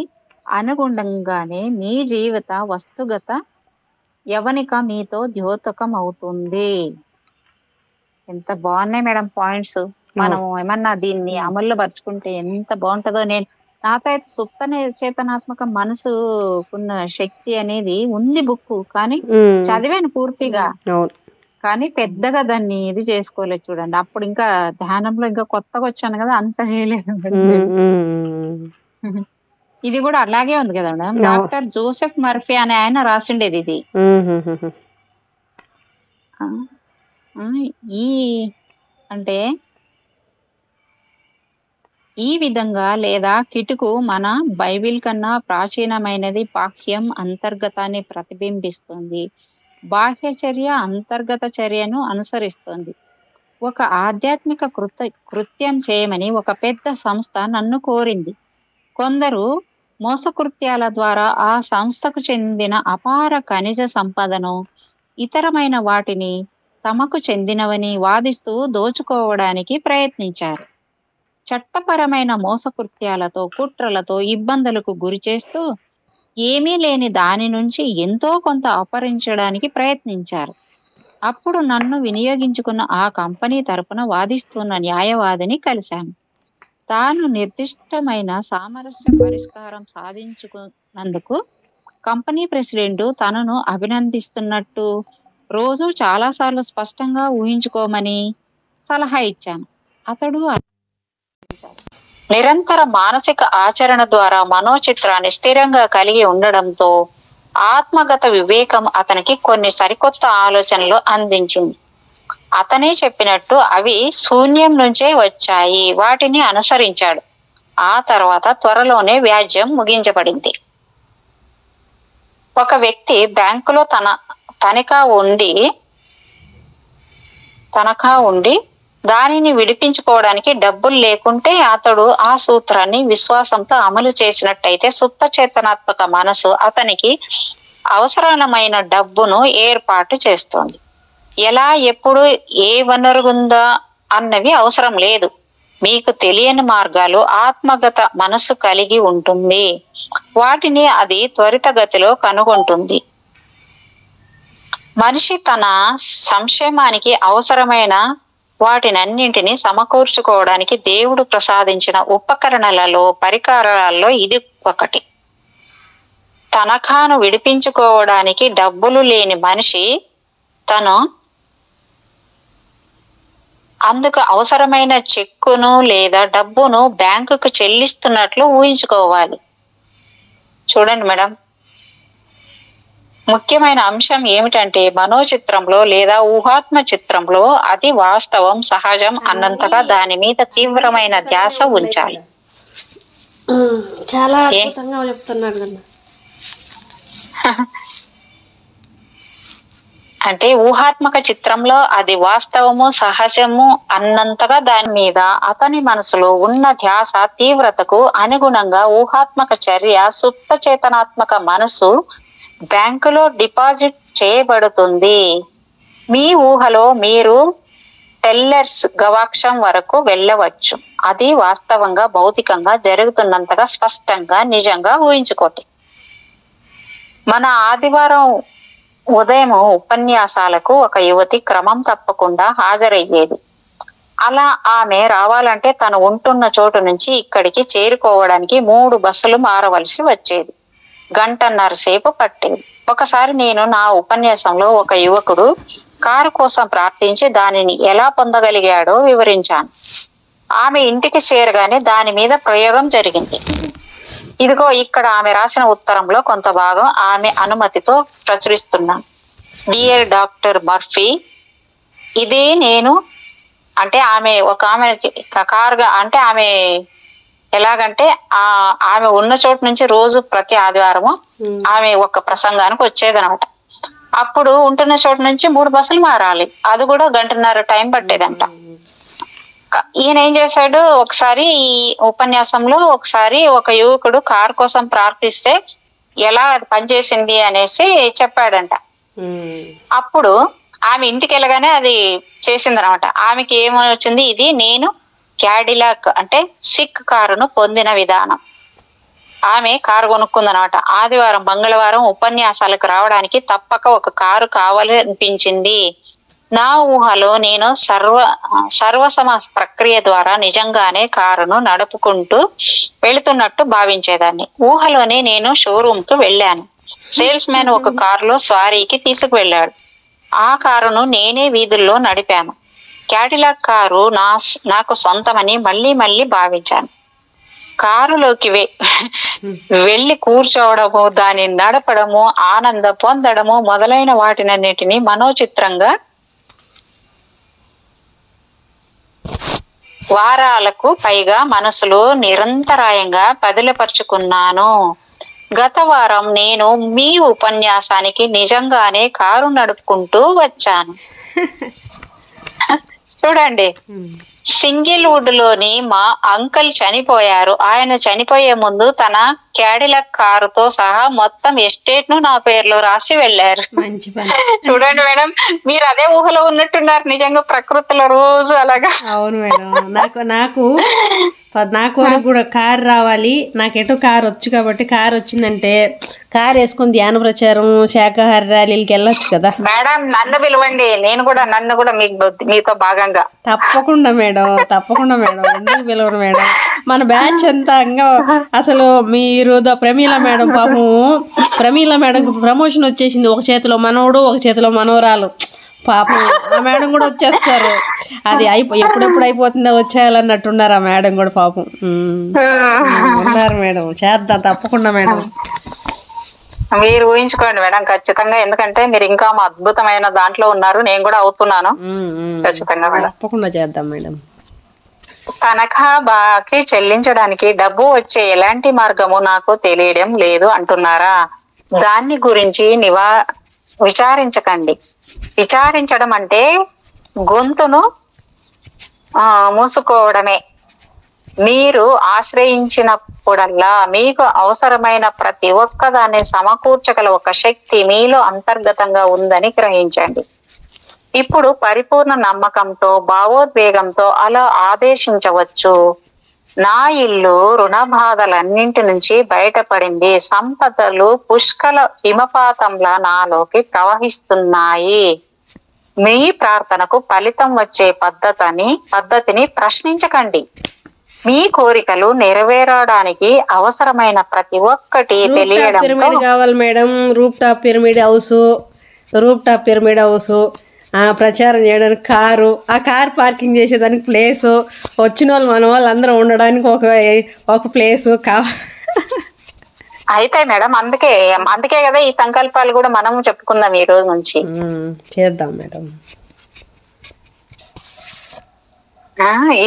అనుగుణంగానే మీ జీవిత వస్తుగత యవనిక మీతో ద్యోతకం అవుతుంది. ఎంత బాగున్నాయి మేడం పాయింట్స్. మనం ఏమన్నా దీన్ని అమల్లో పరుచుకుంటే ఎంత బాగుంటుందో. నాతో అయితే సుప్త చేతనాత్మక మనసుకున్న శక్తి అనేది ఉంది బుక్, కానీ చదివాను పూర్తిగా, కానీ పెద్దగా దాన్ని ఇది చేసుకోలేదు. చూడండి, అప్పుడు ఇంకా ధ్యానంలో ఇంకా కొత్తగా వచ్చాను కదా, అంత చేయలేదు. ఇది కూడా అలాగే ఉంది కదా మేడం. డాక్టర్ జోసెఫ్ మర్ఫీ అనే ఆయన రాసిండేది ఇది. అంటే ఈ విధంగా లేదా కిటుకు మన బైబిల్ కన్నా ప్రాచీనమైనది. బాహ్యం అంతర్గతాన్ని ప్రతిబింబిస్తుంది, బాహ్య చర్య అంతర్గత చర్యను అనుసరిస్తుంది. ఒక ఆధ్యాత్మిక కృత్యం చేయమని ఒక పెద్ద సంస్థ నన్ను కోరింది. కొందరు మోసకృత్యాల ద్వారా ఆ సంస్థకు చెందిన అపార ఖనిజ సంపదను, ఇతరమైన వాటిని తమకు చెందినవని వాదిస్తూ దోచుకోవడానికి ప్రయత్నించారు. చట్టపరమైన మోసకృత్యాలతో, కుట్రలతో ఇబ్బందులకు గురి చేస్తూ ఏమీ లేని దాని నుంచి ఎంతో కొంత అపహరించడానికి ప్రయత్నించారు. అప్పుడు నన్ను వినియోగించుకున్న ఆ కంపెనీ తరపున వాదిస్తున్న న్యాయవాదిని కలిశాను. తాను నిర్దిష్టమైన సామరస్య పరిష్కారం సాధించుకున్నందుకు కంపెనీ ప్రెసిడెంట్ తనను అభినందిస్తున్నట్టు రోజు చాలాసార్లు స్పష్టంగా ఊహించుకోమని సలహా ఇచ్చాను. అతడు నిరంతర మానసిక ఆచరణ ద్వారా మనోచిత్రాన్ని స్థిరంగా కలిగి ఉండడంతో ఆత్మగత వివేకం అతనికి కొన్ని సరికొత్త ఆలోచనలు అందించింది. అతనే చెప్పినట్టు అవి శూన్యం నుంచే వచ్చాయి, వాటిని అనుసరించాడు. ఆ తర్వాత త్వరలోనే వ్యాజ్యం ముగించబడింది. ఒక వ్యక్తి బ్యాంకులో తనఖా ఉండి దానిని విడిపించుకోవడానికి డబ్బులు లేకుంటే అతడు ఆ సూత్రాన్ని విశ్వాసంతో అమలు చేసినట్టయితే సుప్త చేతనాత్మక మనసు అతనికి అవసరమైన డబ్బును ఏర్పాటు చేస్తోంది. ఎలా, ఎప్పుడు, ఏ వనరుగుందా అన్నవి అవసరం లేదు. మీకు తెలియని మార్గాలు ఆత్మగత మనసు కలిగి ఉంటుంది. వాటిని అది త్వరితగతిలో కనుగొంటుంది. మనిషి తన సంక్షేమానికి అవసరమైన వాటినన్నింటినీ సమకూర్చుకోవడానికి దేవుడు ప్రసాదించిన పరికరాలలో ఇది ఒకటి. తనఖాను విడిపించుకోవడానికి డబ్బులు లేని మనిషి తను అందుకు అవసరమైన చెక్కును లేదా డబ్బును బ్యాంకుకు చెల్లిస్తున్నట్లు ఊహించుకోవాలి. చూడండి మేడం, ముఖ్యమైన అంశం ఏమిటంటే మనోచిత్రంలో లేదా ఊహాత్మ చిత్రంలో అది వాస్తవం, సహజం అన్నంతగా దాని మీద తీవ్రమైన ధ్యాస ఉంచాలి. చాలా అద్భుతంగా చెప్తున్నాడు కదా. అంటే ఊహాత్మక చిత్రంలో అది వాస్తవము, సహజము అన్నంతగా దాని మీద అతని మనసులో ఉన్న ధ్యాస తీవ్రతకు అనుగుణంగా ఊహాత్మక చర్య సుప్త చేతనాత్మక మనసు బ్యాంకులో డిపాజిట్ చేయబడుతుంది. మీ ఊహలో మీరు టెల్లర్స్ గవాక్షం వరకు వెళ్ళవచ్చు. అది వాస్తవంగా భౌతికంగా జరుగుతున్నంతగా స్పష్టంగా నిజంగా ఊహించుకోండి. మన ఆదివారం ఉదయం ఉపన్యాసాలకు ఒక యువతి క్రమం తప్పకుండా హాజరయ్యేది. అలా ఆమె రావాలంటే తను ఉంటున్న చోటు నుంచి ఇక్కడికి చేరుకోవడానికి 3 బస్సులు మారవలసి వచ్చేది. గంటన్నర సేపు పట్టేది. ఒకసారి నేను నా ఉపన్యాసంలో ఒక యువకుడు కారు కోసం ప్రార్థించి దానిని ఎలా పొందగలిగాడో వివరించాను. ఆమె ఇంటికి చేరగానే దాని మీద ప్రయోగం జరిగింది. ఇదిగో ఇక్కడ ఆమె రాసిన ఉత్తరంలో కొంత భాగం ఆమె అనుమతితో ప్రచురిస్తున్నాను. డియర్ డాక్టర్ మర్ఫీ, ఇదే నేను అంటే ఆమె కారుగా అంటే ఆమె ఎలాగంటే ఆమె ఉన్న చోటు నుంచి రోజు ప్రతి ఆదివారము ఆమె ఒక ప్రసంగానికి వచ్చేదనమాట. అప్పుడు ఉంటున్న చోటు నుంచి 3 బస్సులు మారాలి. అది కూడా గంటన్నర టైం పట్టేదంట. ఈయన ఏం చేశాడు, ఒకసారి ఈ ఉపన్యాసంలో ఒకసారి ఒక యువకుడు కారు కోసం ప్రార్థిస్తే ఎలా అది పనిచేసింది అనేసి చెప్పాడంట. అప్పుడు ఆమె ఇంటికి వెళ్ళగానే అది చేసిందనమాట. ఆమెకి ఏమొచ్చింది, ఇది నేను క్యాడిలాక్ అంటే సిక్ కారును పొందిన విధానం. ఆమె కారు కొనుక్కుందనమాట. ఆదివారం మంగళవారం ఉపన్యాసాలకు రావడానికి తప్పక ఒక కారు కావాలనిపించింది. నా ఊహలో నేను సర్వసమ ప్రక్రియ ద్వారా నిజంగానే కారును నడుపుకుంటూ వెళుతున్నట్టు భావించేదాన్ని. ఊహలోనే నేను షోరూమ్ కు వెళ్ళాను. సేల్స్ మ్యాన్ ఒక కారులో స్వారీకి తీసుకువెళ్ళాడు. ఆ కారును నేనే వీధుల్లో నడిపాను. క్యాడిలాక్ కారు నాకు సొంతమని మళ్ళీ మళ్ళీ భావించాను. కారులోకి వెళ్ళి కూర్చోవడము, దాన్ని నడపడము, ఆనందం పొందడము మొదలైన వాటినన్నిటినీ మనోచిత్రంగా వారాలకు పైగా మనసులో నిరంతరాయంగా పదిలపరుచుకున్నాను. గత వారం నేను మీ ఉపన్యాసానికి నిజంగానే కారు నడుపుకుంటూ వచ్చాను. చూడండి, సింగిల్వుడ్ లోని మా అంకల్ చనిపోయారు. ఆయన చనిపోయే ముందు తన క్యాడిలాక్ కారుతో సహా మొత్తం ఎస్టేట్ ను నా పేరులో రాసి వెళ్లారు. చూడండి మేడం, మీరు అదే ఊహలో ఉన్నట్టున్నారు. నిజంగా ప్రకృతిలో రోజు అలాగా. అవును మేడం, నాకు కూడా కారు రావాలి. నాకు ఎటో కారు వచ్చు కాబట్టి కారు వచ్చిందంటే కారు వేసుకొని ధ్యాన ప్రచారం శాకాహార ర్యాలీలకి వెళ్ళొచ్చు కదా మేడం. నన్ను పిలవండి, నన్ను కూడా మీతో భాగంగా. తప్పకుండా మేడం, ఎందుకు పిలవరు మేడం. మన బ్యాచ్ అంతా అసలు మీరు ప్రమీల మేడం, పాపం ప్రమీల మేడం ప్రమోషన్ వచ్చేసింది. ఒక చేతిలో మనవడు, ఒక చేతిలో మనవరాలు. పాపం ఆ మేడం కూడా వచ్చేస్తారు. అది ఎప్పుడెప్పుడు అయిపోతుందో వచ్చేయాలన్నట్టున్నారు ఆ మేడం కూడా. పాపం ఉన్నారు మేడం, చేద్దాం తప్పకుండా మేడం. మీరు ఊహించుకోండి మేడం, ఖచ్చితంగా. ఎందుకంటే మీరు ఇంకా అద్భుతమైన దాంట్లో ఉన్నారు, నేను కూడా అవుతున్నాను. ఖచ్చితంగా మేడం, తప్పకుండా చేద్దాం మేడం. తనఖా బాకీ చెల్లించడానికి డబ్బు వచ్చే ఎలాంటి మార్గము నాకు తెలియడం లేదు అంటున్నారా? దాన్ని గురించి విచారించకండి. విచారించడం అంటే గొంతును మూసుకోవడమే. మీరు ఆశ్రయించినప్పుడల్లా మీకు అవసరమైన ప్రతి ఒక్కదాన్ని సమకూర్చగల ఒక శక్తి మీలో అంతర్గతంగా ఉందని గ్రహించండి. ఇప్పుడు పరిపూర్ణ నమ్మకంతో, భావోద్వేగంతో అలా ఆదేశించవచ్చు. నా ఇల్లు రుణ బాధలన్నింటి నుంచి బయటపడింది. సంపదలు పుష్కల హిమపాతంలా నాలోకి ప్రవహిస్తున్నాయి. మీ ప్రార్థనకు ఫలితం వచ్చే పద్ధతిని ప్రశ్నించకండి. మీ కోరికలు నెరవేరడానికి అవసరమైన ప్రతి ఒక్కటి తెలియడం కావాలి madam. Roof top pyramid house ప్రచారం చేయడానికి కారు, ఆ కార్ పార్కింగ్ చేసేదానికి ప్లేసు, వచ్చిన వాళ్ళు మన వాళ్ళు అందరూ ఉండడానికి ఒక ప్లేసు అయితే మేడం, అందుకే కదా ఈ సంకల్పాలు కూడా మనం చెప్పుకుందాం ఈ రోజు నుంచి. చేద్దాం మేడం.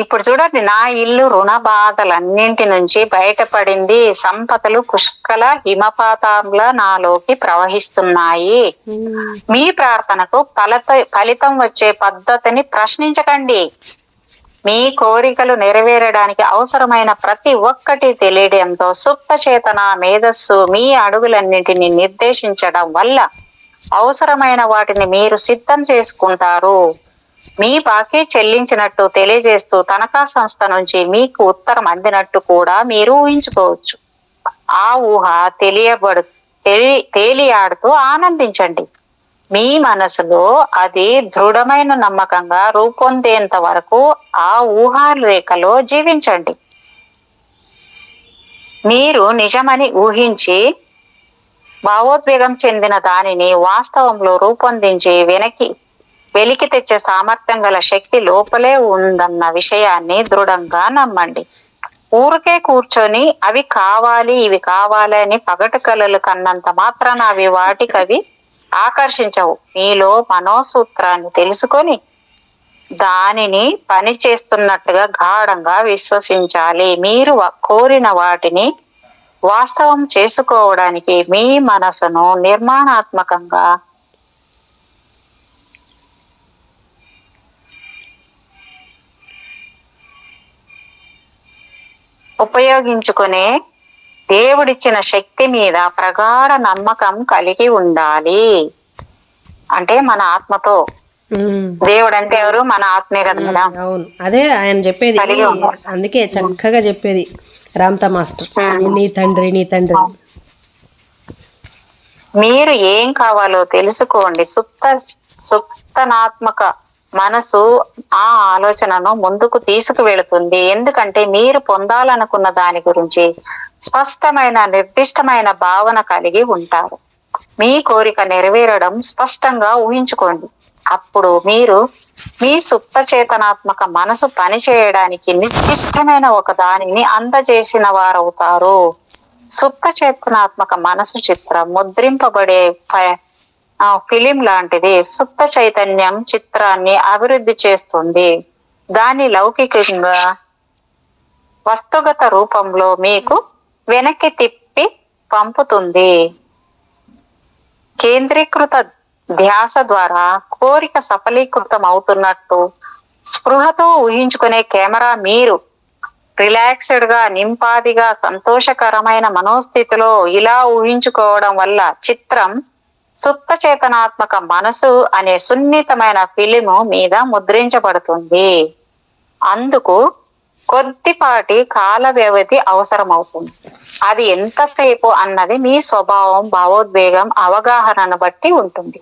ఇప్పుడు చూడండి, నా ఇల్లు రుణ బాధలన్నింటి నుంచి బయటపడింది. సంపదలు పుష్కల హిమపాతంలా నాలోకి ప్రవహిస్తున్నాయి. మీ ప్రార్థనకు ఫలితం వచ్చే పద్ధతిని ప్రశ్నించకండి. మీ కోరికలు నెరవేరడానికి అవసరమైన ప్రతి ఒక్కటి తెలియడంతో సుప్త చేతన మేధస్సు మీ అడుగులన్నింటినీ నిర్దేశించడం వల్ల అవసరమైన వాటిని మీరు సిద్ధం చేసుకుంటారు. మీ బాకీ చెల్లించినట్టు తెలియజేస్తూ తనఖా సంస్థ నుంచి మీకు ఉత్తరం అందినట్టు కూడా మీరు ఊహించుకోవచ్చు. ఆ ఊహ తేలియాడుతూ ఆనందించండి. మీ మనసులో అది దృఢమైన నమ్మకంగా రూపొందేంత వరకు ఆ ఊహారేఖలో జీవించండి. మీరు నిజమని ఊహించి భావోద్వేగం చెందిన దానిని వాస్తవంలో రూపొందించి వెలికి తెచ్చే సామర్థ్యం గల శక్తి లోపలే ఉందన్న విషయాన్ని దృఢంగా నమ్మండి. ఊరికే కూర్చొని అవి కావాలి ఇవి కావాలి అని పగటి కలలు కన్నంత మాత్రాన వాటికవి ఆకర్షించవు. మీలో మనోసూత్రాన్ని తెలుసుకొని దానిని పని చేస్తున్నట్టుగా గాఢంగా విశ్వసించాలి. మీరు కోరిన వాటిని వాస్తవం చేసుకోవడానికి మీ మనసును నిర్మాణాత్మకంగా ఉపయోగించుకునే దేవుడిచ్చిన శక్తి మీద ప్రగాఢ నమ్మకం కలిగి ఉండాలి. అంటే మన ఆత్మతో, దేవుడు అంటే ఎవరు? మన ఆత్మే కదా మేడం. అవును, అదే ఆయన చెప్పేది. అందుకే చక్కగా చెప్పేది రామ్తా మాస్టర్, నీ తండ్రి నీ తండ్రి. మీరు ఏం కావాలో తెలుసుకోండి. సుప్తనాత్మక మనసు ఆ ఆలోచనను ముందుకు తీసుకువెళుతుంది. ఎందుకంటే మీరు పొందాలనుకున్న దాని గురించి స్పష్టమైన నిర్దిష్టమైన భావన కలిగి ఉంటారు. మీ కోరిక నెరవేరడం స్పష్టంగా ఊహించుకోండి. అప్పుడు మీరు మీ సుప్త చేతనాత్మక మనసు పనిచేయడానికి నిర్దిష్టమైన ఒక దానిని అందజేసిన వారవుతారు. సుప్త చేతనాత్మక మనసు చిత్రం ముద్రింపబడే ఫిలిం లాంటిది. సుప్త చైతన్యం చిత్రాన్ని అభివృద్ధి చేస్తుంది. దాని లౌకికంగా వస్తుగత రూపంలో మీకు వెనక్కి తిప్పి పంపుతుంది. కేంద్రీకృత ధ్యాస ద్వారా కోరిక సఫలీకృతం అవుతున్నట్టు స్పృహతో ఊహించుకునే కెమెరా మీరు రిలాక్స్డ్ గా, నింపాదిగా, సంతోషకరమైన మనోస్థితిలో ఇలా ఊహించుకోవడం వల్ల చిత్రం సుప్త చేతనాత్మక మనసు అనే సున్నితమైన ఫిలిము మీద ముద్రించబడుతుంది. అందుకు కొద్దిపాటి కాల వ్యవధి అవసరమవుతుంది. అది ఎంతసేపు అన్నది మీ స్వభావం, భావోద్వేగం, అవగాహనను బట్టి ఉంటుంది.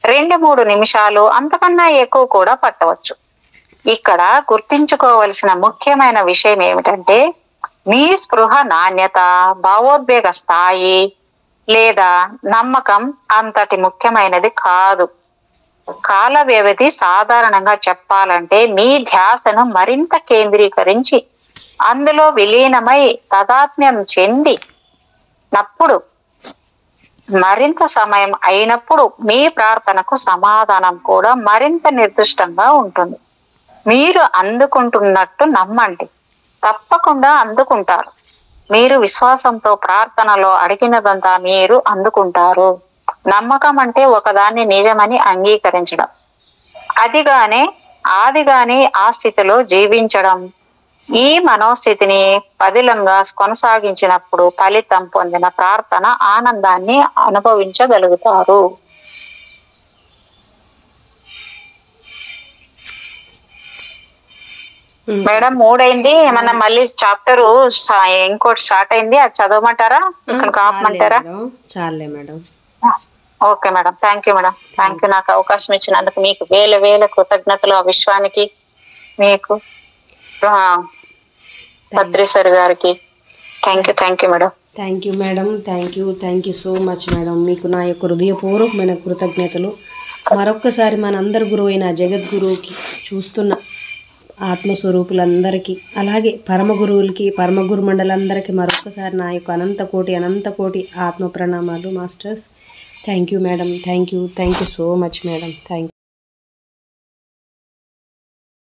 2-3 నిమిషాలు, అంతకన్నా ఎక్కువ కూడా పట్టవచ్చు. ఇక్కడ గుర్తించుకోవలసిన ముఖ్యమైన విషయం ఏమిటంటే మీ స్పృహ నాణ్యత, భావోద్వేగ స్థాయి లేదా నమ్మకం అంతటి ముఖ్యమైనది కాదు. కాల వ్యవధి సాధారణంగా చెప్పాలంటే మీ ధ్యాసను మరింత కేంద్రీకరించి అందులో విలీనమై తాదాత్మ్యం చెందినప్పుడు, మరింత సమయం అయినప్పుడు మీ ప్రార్థనకు సమాధానం కూడా మరింత నిర్దిష్టంగా ఉంటుంది. మీరు అందుకుంటున్నట్టు నమ్మండి, తప్పకుండా అందుకుంటారు. మీరు విశ్వాసంతో ప్రార్థనలో అడిగినదంతా మీరు అందుకుంటారు. నమ్మకం అంటే ఒకదాన్ని నిజమని అంగీకరించడం, ఆదిగానే ఆ స్థితిలో జీవించడం. ఈ మనోస్థితిని పదిలంగా కొనసాగించినప్పుడు ఫలితం పొందిన ప్రార్థన ఆనందాన్ని అనుభవించగలుగుతారు. మేడం 3 అయింది. ఏమన్నా మళ్ళీ చాప్టర్ ఇంకోటి స్టార్ట్ అయింది, అది చదవమంటారా? ఇక్కడ ఆపమంటారా? చాలే madam. Okay madam, thank you madam. Thank you, నాకు అవకాశం ఇచ్చినందుకు మీకు వేల కృతజ్ఞతలు. ఆ విశ్వానికి, మీకు, పత్రి సార్ గారికి thank you madam. Thank you madam. Thank you so much madam. మీకు నా యొక్క హృదయపూర్వకమైన కృతజ్ఞతలు. మరొక్కసారి మనందరి గురువు అయిన జగద్గురువుకి, చూస్తున్న ఆత్మస్వరూపులందరికీ, అలాగే పరమ గురువులకి, పరమగురు మండలందరికీ మరొకసారి నా యొక్క అనంత కోటి ఆత్మ ప్రణామాలు masters. Thank you madam. Thank you so much madam. Thank you.